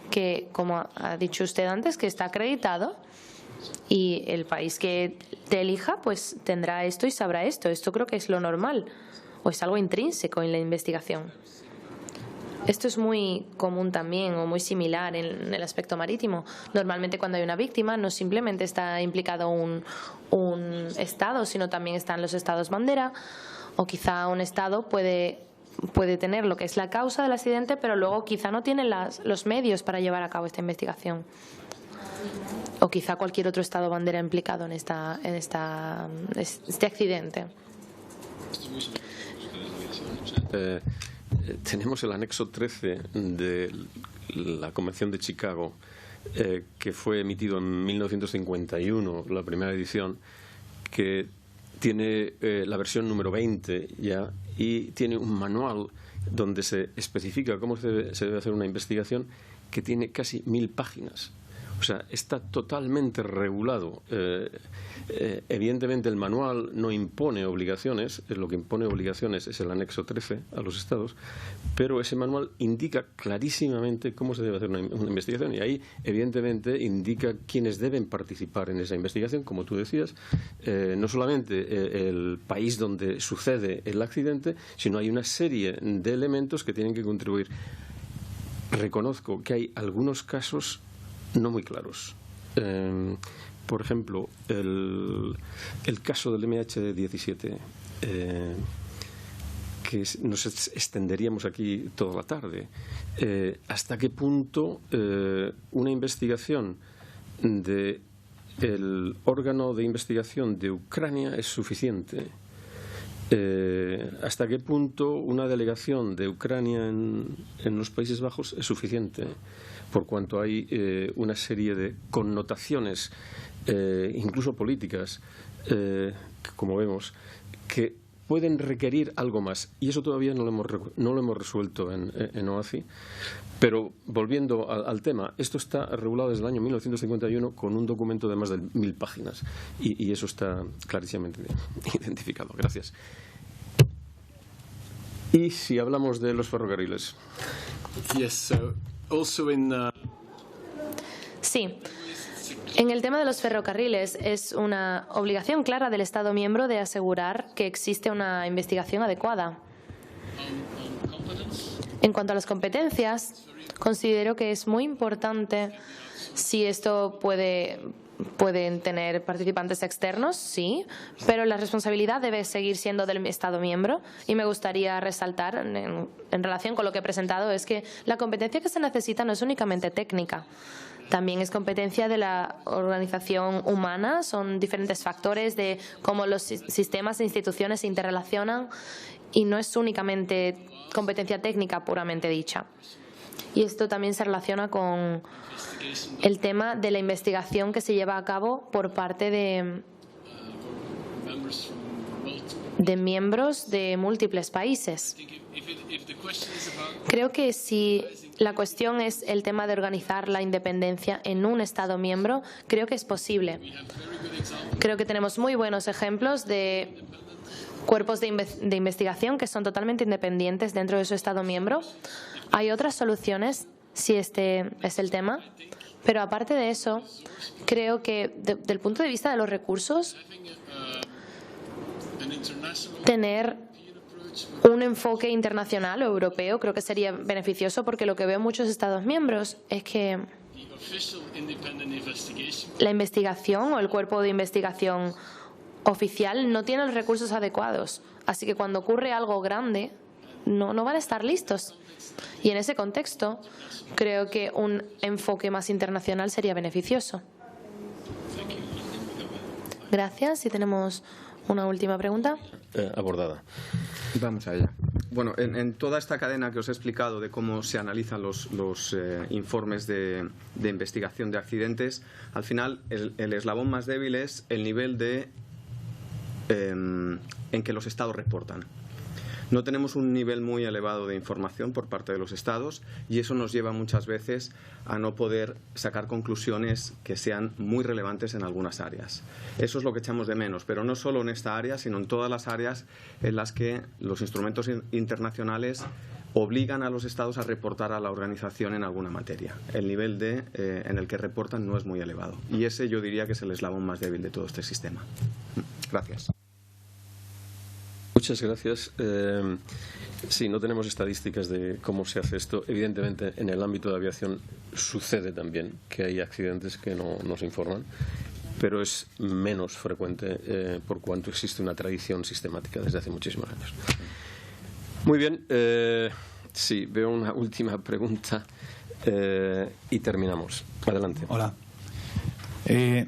que, como ha dicho usted antes, que está acreditado. Y el país que te elija pues tendrá esto y sabrá esto. Esto creo que es lo normal o es algo intrínseco en la investigación. Esto es muy común también o muy similar en el aspecto marítimo. Normalmente cuando hay una víctima no simplemente está implicado un Estado, sino también están los Estados bandera, o quizá un Estado puede tener lo que es la causa del accidente, pero luego quizá no tiene los medios para llevar a cabo esta investigación. O quizá cualquier otro Estado bandera implicado en este accidente. Tenemos el anexo 13 de la Convención de Chicago, que fue emitido en 1951, la primera edición, que tiene la versión número 20 ya, y tiene un manual donde se especifica cómo se debe hacer una investigación, que tiene casi 1000 páginas. O sea, está totalmente regulado. Evidentemente el manual no impone obligaciones, lo que impone obligaciones es el anexo 13 a los Estados, pero ese manual indica clarísimamente cómo se debe hacer una investigación y ahí evidentemente indica quiénes deben participar en esa investigación, como tú decías, no solamente el país donde sucede el accidente, sino hay una serie de elementos que tienen que contribuir. Reconozco que hay algunos casos no muy claros. Por ejemplo, el caso del MH17, que nos extenderíamos aquí toda la tarde. ¿Hasta qué punto una investigación del órgano de investigación de Ucrania es suficiente? ¿Hasta qué punto una delegación de Ucrania en los Países Bajos es suficiente? Por cuanto hay una serie de connotaciones, incluso políticas, como vemos, que pueden requerir algo más. Y eso todavía no lo hemos resuelto en OACI. Pero volviendo al tema, esto está regulado desde el año 1951 con un documento de más de 1000 páginas. Y eso está clarísimamente identificado. Gracias. Y si hablamos de los ferrocarriles. Yes, so also Sí. En el tema de los ferrocarriles es una obligación clara del Estado miembro de asegurar que existe una investigación adecuada. En cuanto a las competencias, considero que es muy importante si esto pueden tener participantes externos, sí, pero la responsabilidad debe seguir siendo del Estado miembro. Y me gustaría resaltar, en relación con lo que he presentado, es que la competencia que se necesita no es únicamente técnica. También es competencia de la organización humana, son diferentes factores de cómo los sistemas e instituciones se interrelacionan y no es únicamente competencia técnica puramente dicha. Y esto también se relaciona con el tema de la investigación que se lleva a cabo por parte de miembros de múltiples países. Creo que si la cuestión es el tema de organizar la independencia en un Estado miembro, creo que es posible. Creo que tenemos muy buenos ejemplos de cuerpos de investigación que son totalmente independientes dentro de su Estado miembro. Hay otras soluciones, si este es el tema, pero aparte de eso, creo que del punto de vista de los recursos, tener un enfoque internacional o europeo creo que sería beneficioso, porque lo que veo en muchos Estados miembros es que la investigación o el cuerpo de investigación oficial no tiene los recursos adecuados. Así que cuando ocurre algo grande, no van a estar listos. Y en ese contexto, creo que un enfoque más internacional sería beneficioso. Gracias. Y tenemos una última pregunta. Abordada. Vamos a ella. Bueno, en toda esta cadena que os he explicado de cómo se analizan los informes de investigación de accidentes, al final el eslabón más débil es el nivel en que los Estados reportan. No tenemos un nivel muy elevado de información por parte de los Estados y eso nos lleva muchas veces a no poder sacar conclusiones que sean muy relevantes en algunas áreas. Eso es lo que echamos de menos, pero no solo en esta área, sino en todas las áreas en las que los instrumentos internacionales obligan a los Estados a reportar a la organización en alguna materia. El nivel en el que reportan no es muy elevado y ese yo diría que es el eslabón más débil de todo este sistema. Gracias. Muchas gracias. Sí, no tenemos estadísticas de cómo se hace esto. Evidentemente, en el ámbito de aviación sucede también que hay accidentes que no se informan, pero es menos frecuente por cuanto existe una tradición sistemática desde hace muchísimos años. Muy bien. Sí, veo una última pregunta y terminamos. Adelante. Hola.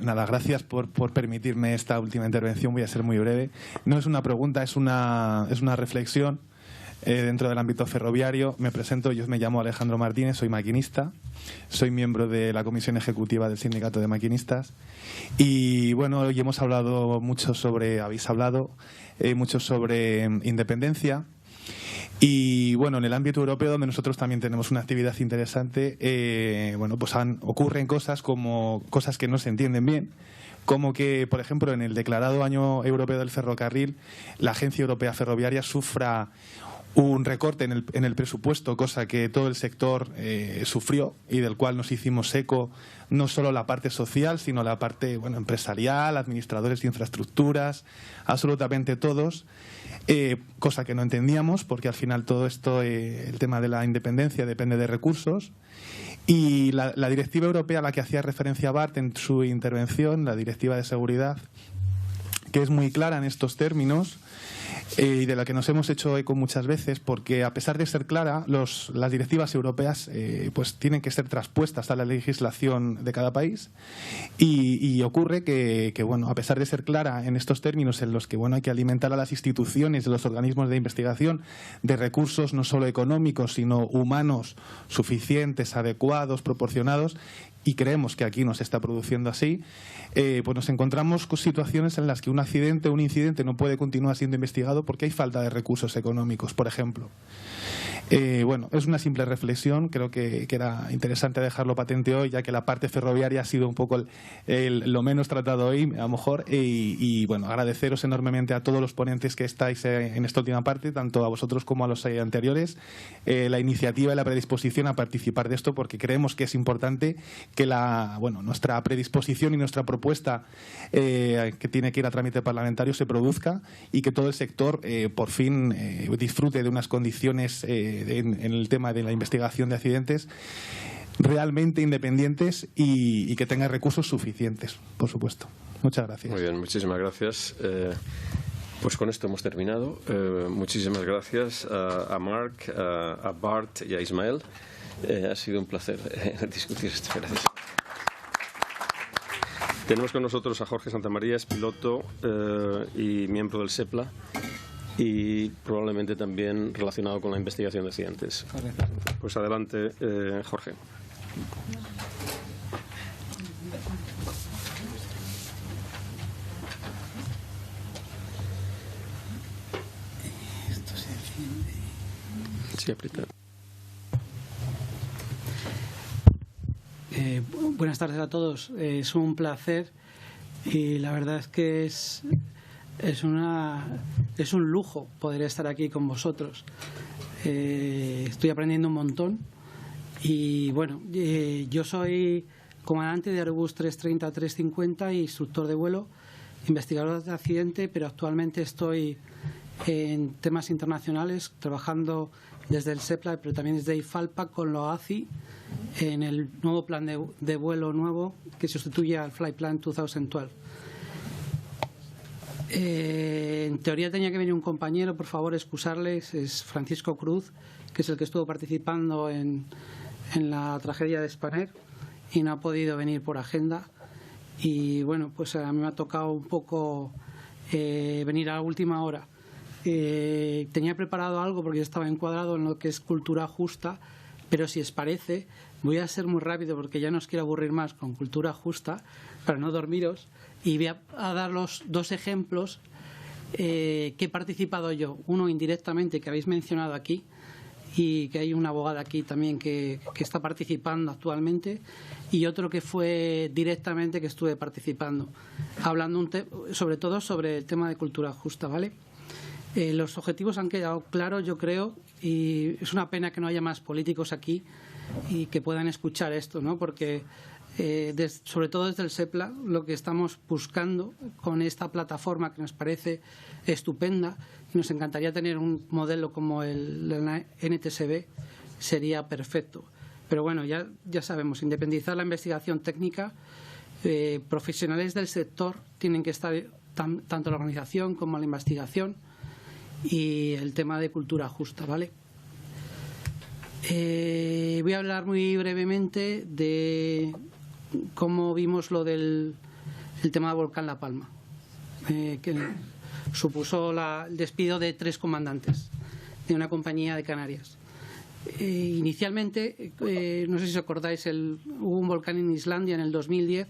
Nada, gracias por permitirme esta última intervención. Voy a ser muy breve. No es una pregunta, es una reflexión dentro del ámbito ferroviario. Me presento, yo me llamo Alejandro Martínez, soy maquinista, soy miembro de la Comisión Ejecutiva del Sindicato de Maquinistas y bueno, hoy hemos hablado mucho habéis hablado mucho sobre independencia. Y bueno, en el ámbito europeo, donde nosotros también tenemos una actividad interesante, bueno, pues ocurren cosas que no se entienden bien, como que, por ejemplo, en el declarado Año Europeo del Ferrocarril, la Agencia Europea Ferroviaria sufra un recorte en el presupuesto, cosa que todo el sector sufrió y del cual nos hicimos eco, no solo la parte social, sino la parte empresarial, administradores de infraestructuras, absolutamente todos. Cosa que no entendíamos, porque al final todo esto, el tema de la independencia depende de recursos. Y la directiva europea a la que hacía referencia Bart en su intervención, la directiva de seguridad, que es muy clara en estos términos y de la que nos hemos hecho eco muchas veces, porque a pesar de ser clara, las directivas europeas pues tienen que ser traspuestas a la legislación de cada país y ocurre que bueno, a pesar de ser clara en estos términos en los que bueno, hay que alimentar a las instituciones y los organismos de investigación de recursos no solo económicos sino humanos suficientes, adecuados, proporcionados, y creemos que aquí no se está produciendo así, pues nos encontramos con situaciones en las que un incidente no puede continuar siendo investigado porque hay falta de recursos económicos, por ejemplo. Bueno, es una simple reflexión, creo que era interesante dejarlo patente hoy, ya que la parte ferroviaria ha sido un poco lo menos tratado hoy, a lo mejor, y bueno, agradeceros enormemente a todos los ponentes que estáis en esta última parte, tanto a vosotros como a los anteriores, la iniciativa y la predisposición a participar de esto, porque creemos que es importante que nuestra predisposición y nuestra propuesta que tiene que ir a trámite parlamentario se produzca y que todo el sector por fin disfrute de unas condiciones en el tema de la investigación de accidentes realmente independientes y que tengan recursos suficientes, por supuesto. Muchas gracias. Muy bien, muchísimas gracias. Pues con esto hemos terminado. Muchísimas gracias a Mark, a Bart y a Ismael. Ha sido un placer discutir esto. Gracias. Tenemos con nosotros a Jorge Santamaría, es piloto y miembro del SEPLA y probablemente también relacionado con la investigación de accidentes. Pues adelante, Jorge. Esto se enciende. Sí, aprieta. Buenas tardes a todos. Es un placer y la verdad es que es un lujo poder estar aquí con vosotros. Estoy aprendiendo un montón y bueno, yo soy comandante de Airbus 330-350 y instructor de vuelo, investigador de accidente, pero actualmente estoy en temas internacionales trabajando desde el SEPLA, pero también desde IFALPA con la OACI en el nuevo plan de vuelo nuevo que sustituye al Flight Plan 2012. En teoría tenía que venir un compañero, por favor excusarles, es Francisco Cruz, que es el que estuvo participando en la tragedia de Spanair y no ha podido venir por agenda. Y bueno, pues a mí me ha tocado un poco venir a la última hora. Tenía preparado algo porque yo estaba encuadrado en lo que es cultura justa, pero si os parece, voy a ser muy rápido porque ya no os quiero aburrir más con cultura justa para no dormiros y voy a dar los dos ejemplos que he participado yo. Uno indirectamente que habéis mencionado aquí y que hay una abogada aquí también que está participando actualmente y otro que fue directamente que estuve participando, hablando sobre todo sobre el tema de cultura justa, ¿vale? Los objetivos han quedado claros, yo creo, y es una pena que no haya más políticos aquí y que puedan escuchar esto, ¿no? Porque sobre todo desde el SEPLA lo que estamos buscando con esta plataforma que nos parece estupenda y nos encantaría tener un modelo como el NTSB sería perfecto. Pero bueno, ya sabemos, independizar la investigación técnica, profesionales del sector tienen que estar tanto la organización como la investigación y el tema de cultura justa, ¿vale? Voy a hablar muy brevemente de cómo vimos lo del tema del volcán La Palma, que supuso el despido de 3 comandantes de una compañía de Canarias. Inicialmente, no sé si os acordáis, hubo un volcán en Islandia en el 2010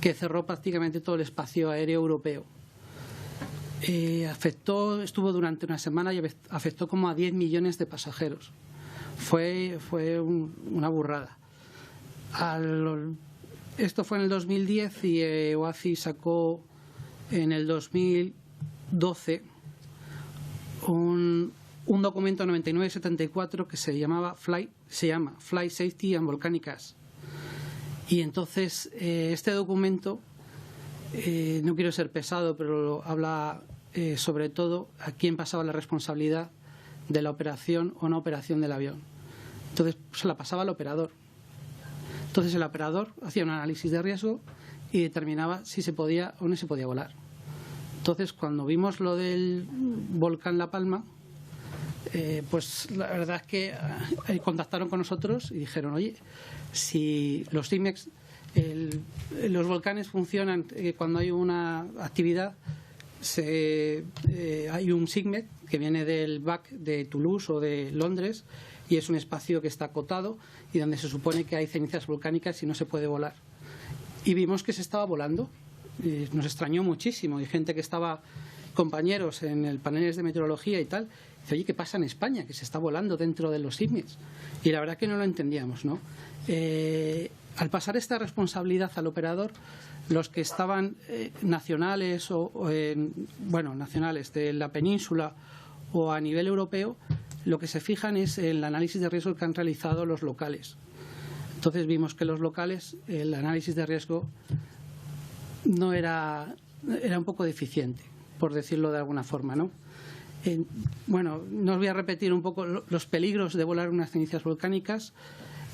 que cerró prácticamente todo el espacio aéreo europeo. Estuvo durante una semana y afectó como a 10 millones de pasajeros. Fue una burrada. Esto fue en el 2010 y OACI sacó en el 2012 un documento 9974 que se llama Flight Safety and Volcanic Gas. Y entonces este documento, no quiero ser pesado, pero habla sobre todo a quién pasaba la responsabilidad de la operación o no operación del avión. Entonces se la pasaba al operador. Entonces el operador hacía un análisis de riesgo y determinaba si se podía o no se podía volar. Entonces cuando vimos lo del volcán La Palma, pues la verdad es que contactaron con nosotros y dijeron, oye, si los SIGMEX, los volcanes funcionan cuando hay una actividad, hay un SIGMET que viene del BAC de Toulouse o de Londres y es un espacio que está acotado y donde se supone que hay cenizas volcánicas y no se puede volar. Y vimos que se estaba volando. Nos extrañó muchísimo. Hay gente que estaba, compañeros en el paneles de meteorología y tal, dice, oye, ¿qué pasa en España? Que se está volando dentro de los SIGMETs. Y la verdad que no lo entendíamos, ¿no? Al pasar esta responsabilidad al operador, los que estaban nacionales nacionales de la península o a nivel europeo, lo que se fijan es el análisis de riesgo que han realizado los locales. Entonces vimos que los locales, el análisis de riesgo no era un poco deficiente, por decirlo de alguna forma, ¿no? Bueno, no os voy a repetir un poco los peligros de volar unas cenizas volcánicas.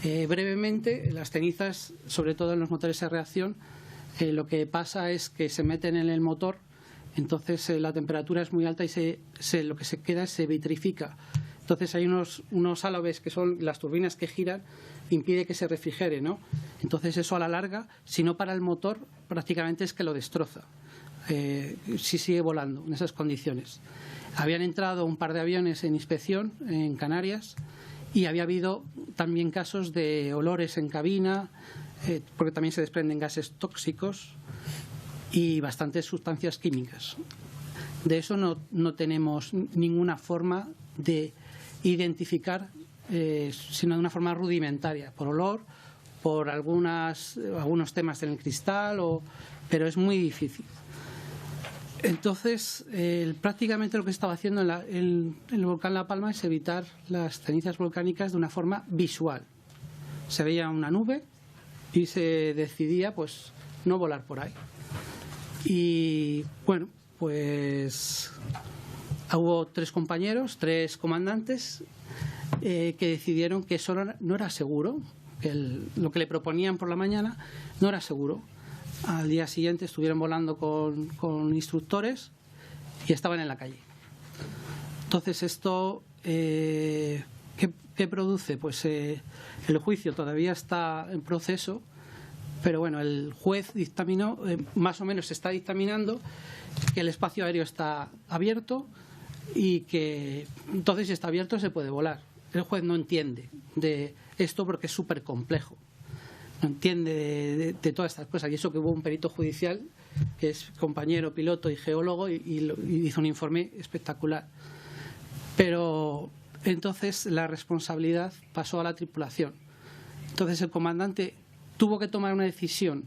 Brevemente, las cenizas, sobre todo en los motores de reacción, lo que pasa es que se meten en el motor, entonces la temperatura es muy alta y lo que se queda se vitrifica. Entonces hay unos álabes que son las turbinas que giran, impide que se refrigere, ¿no? Entonces eso a la larga, si no para el motor, prácticamente es que lo destroza, si sigue volando en esas condiciones. Habían entrado un par de aviones en inspección en Canarias y había habido también casos de olores en cabina, porque también se desprenden gases tóxicos y bastantes sustancias químicas. De eso no tenemos ninguna forma de identificar, sino de una forma rudimentaria, por olor, por algunos temas en el cristal, pero es muy difícil. Entonces, prácticamente lo que estaba haciendo en el volcán La Palma es evitar las cenizas volcánicas de una forma visual. Se veía una nube y se decidía pues no volar por ahí. Y bueno, pues hubo 3 compañeros, 3 comandantes que decidieron que eso no era seguro, que lo que le proponían por la mañana no era seguro. Al día siguiente estuvieron volando con instructores y estaban en la calle. Entonces esto, ¿qué produce? Pues el juicio todavía está en proceso, pero bueno, el juez dictaminó, más o menos se está dictaminando que el espacio aéreo está abierto y que entonces si está abierto se puede volar. El juez no entiende de esto porque es súper complejo. No entiende de todas estas cosas, y eso que hubo un perito judicial que es compañero, piloto y geólogo y hizo un informe espectacular. Pero entonces la responsabilidad pasó a la tripulación. Entonces el comandante tuvo que tomar una decisión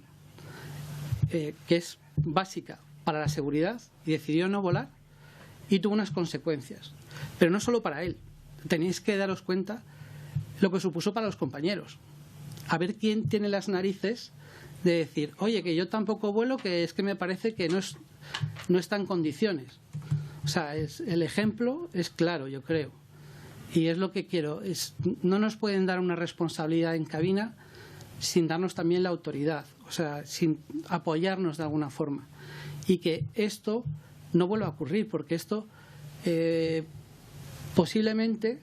que es básica para la seguridad y decidió no volar y tuvo unas consecuencias. Pero no solo para él, tenéis que daros cuenta lo que supuso para los compañeros. A ver quién tiene las narices de decir, oye, que yo tampoco vuelo, que es que me parece que no está en condiciones. O sea, el ejemplo es claro, yo creo. Y es lo que quiero. No nos pueden dar una responsabilidad en cabina sin darnos también la autoridad, o sea, sin apoyarnos de alguna forma. Y que esto no vuelva a ocurrir, porque esto posiblemente...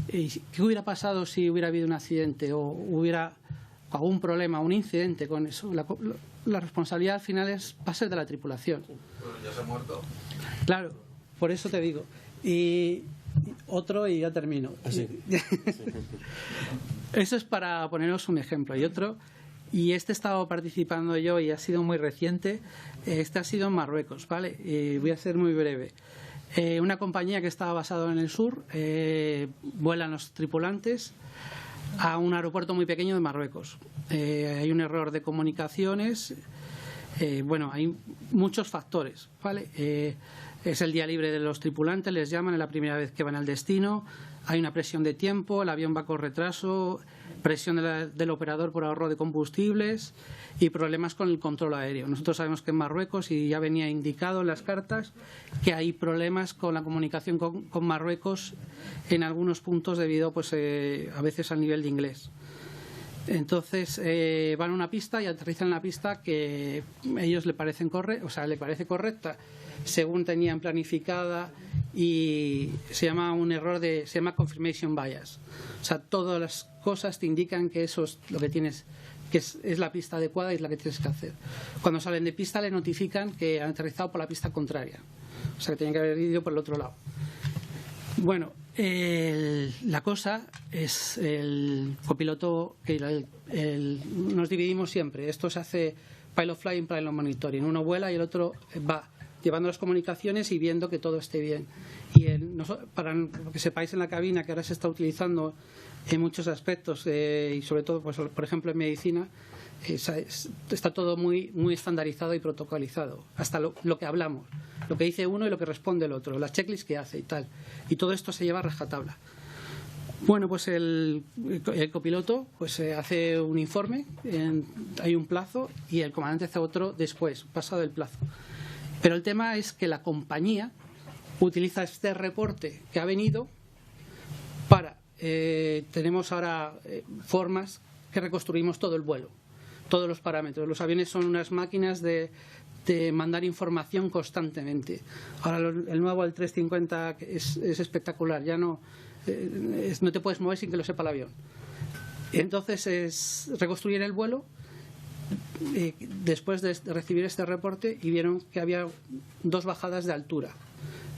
¿Qué hubiera pasado si hubiera habido un accidente o hubiera algún problema, un incidente con eso? La responsabilidad al final va a ser de la tripulación. Bueno, ya se ha muerto. Claro, por eso te digo. Y otro, y ya termino. Sí. Eso es para poneros un ejemplo. Y otro, y este he estado participando yo y ha sido muy reciente, este ha sido en Marruecos, ¿vale? Voy a ser muy breve. Una compañía que estaba basada en el sur, vuelan los tripulantes a un aeropuerto muy pequeño de Marruecos. Hay un error de comunicaciones, bueno, hay muchos factores, ¿vale? Es el día libre de los tripulantes, les llaman, es la primera vez que van al destino, hay una presión de tiempo, el avión va con retraso, presión del operador por ahorro de combustibles y problemas con el control aéreo. Nosotros sabemos que en Marruecos, y ya venía indicado en las cartas, que hay problemas con la comunicación con Marruecos en algunos puntos debido pues, a veces al nivel de inglés. Entonces van a una pista y aterrizan en la pista que ellos le parece correcta según tenían planificada, y se llama un error se llama confirmation bias. O sea, todas las cosas te indican que eso es lo que tienes, que es la pista adecuada y es la que tienes que hacer. Cuando salen de pista le notifican que han aterrizado por la pista contraria, o sea que tienen que haber ido por el otro lado. Bueno, la cosa es el copiloto, que nos dividimos siempre. Esto se hace pilot flying, pilot monitoring. Uno vuela y el otro va llevando las comunicaciones y viendo que todo esté bien. Y para que sepáis, en la cabina, que ahora se está utilizando en muchos aspectos, y sobre todo, pues, por ejemplo, en medicina, está todo muy, muy estandarizado y protocolizado. Hasta lo que hablamos, lo que dice uno y lo que responde el otro, las checklists que hace y tal. Y todo esto se lleva a rajatabla. Bueno, pues el copiloto pues hace un informe, hay un plazo, y el comandante hace otro después, pasado el plazo. Pero el tema es que la compañía utiliza este reporte que ha venido para... tenemos ahora formas que reconstruimos todo el vuelo, todos los parámetros. Los aviones son unas máquinas de mandar información constantemente. Ahora el nuevo, el 350, es espectacular, ya no te puedes mover sin que lo sepa el avión. Entonces es reconstruir el vuelo después de recibir este reporte, y vieron que había 2 bajadas de altura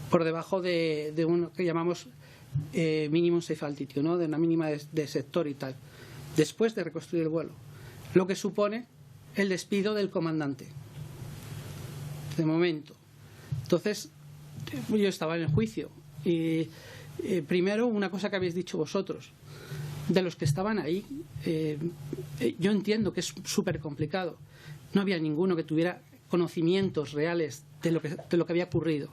por debajo de uno que llamamos minimum safe altitude, ¿no? De una mínima de sector y tal, después de reconstruir el vuelo, lo que supone el despido del comandante de momento. Entonces yo estaba en el juicio y primero, una cosa que habéis dicho vosotros, de los que estaban ahí, yo entiendo que es súper complicado, no había ninguno que tuviera conocimientos reales de lo que había ocurrido.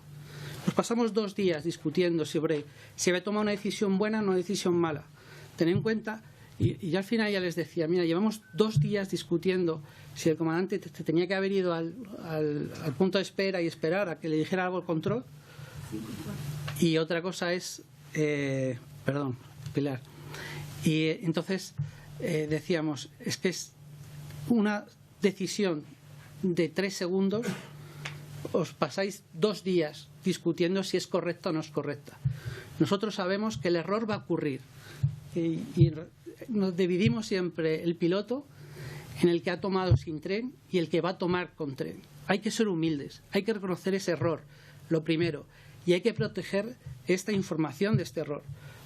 Nos pasamos 2 días discutiendo sobre si había tomado una decisión buena o una decisión mala. Ten en cuenta, y yo al final ya les decía, mira, llevamos 2 días discutiendo si el comandante te tenía que haber ido al punto de espera y esperar a que le dijera algo el control. Y otra cosa es, perdón, Pilar, y entonces decíamos, es que es una decisión de 3 segundos, os pasáis 2 días discutiendo si es correcta o no es correcta. Nosotros sabemos que el error va a ocurrir y nos dividimos siempre el piloto en el que ha tomado sin tren y el que va a tomar con tren. Hay que ser humildes, hay que reconocer ese error, lo primero, y hay que proteger esta información de este error,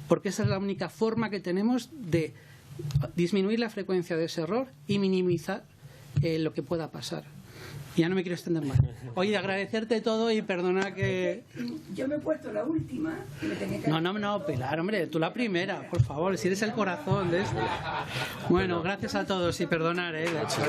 porque esa es la única forma que tenemos de disminuir la frecuencia de ese error y minimizar lo que pueda pasar. Ya no me quiero extender más. Oye, agradecerte todo y perdona que... Yo me he puesto la última y me tenía que... No, Pilar, hombre, tú la primera, por favor, si eres el corazón de esto. Bueno, gracias a todos y perdonar, de hecho.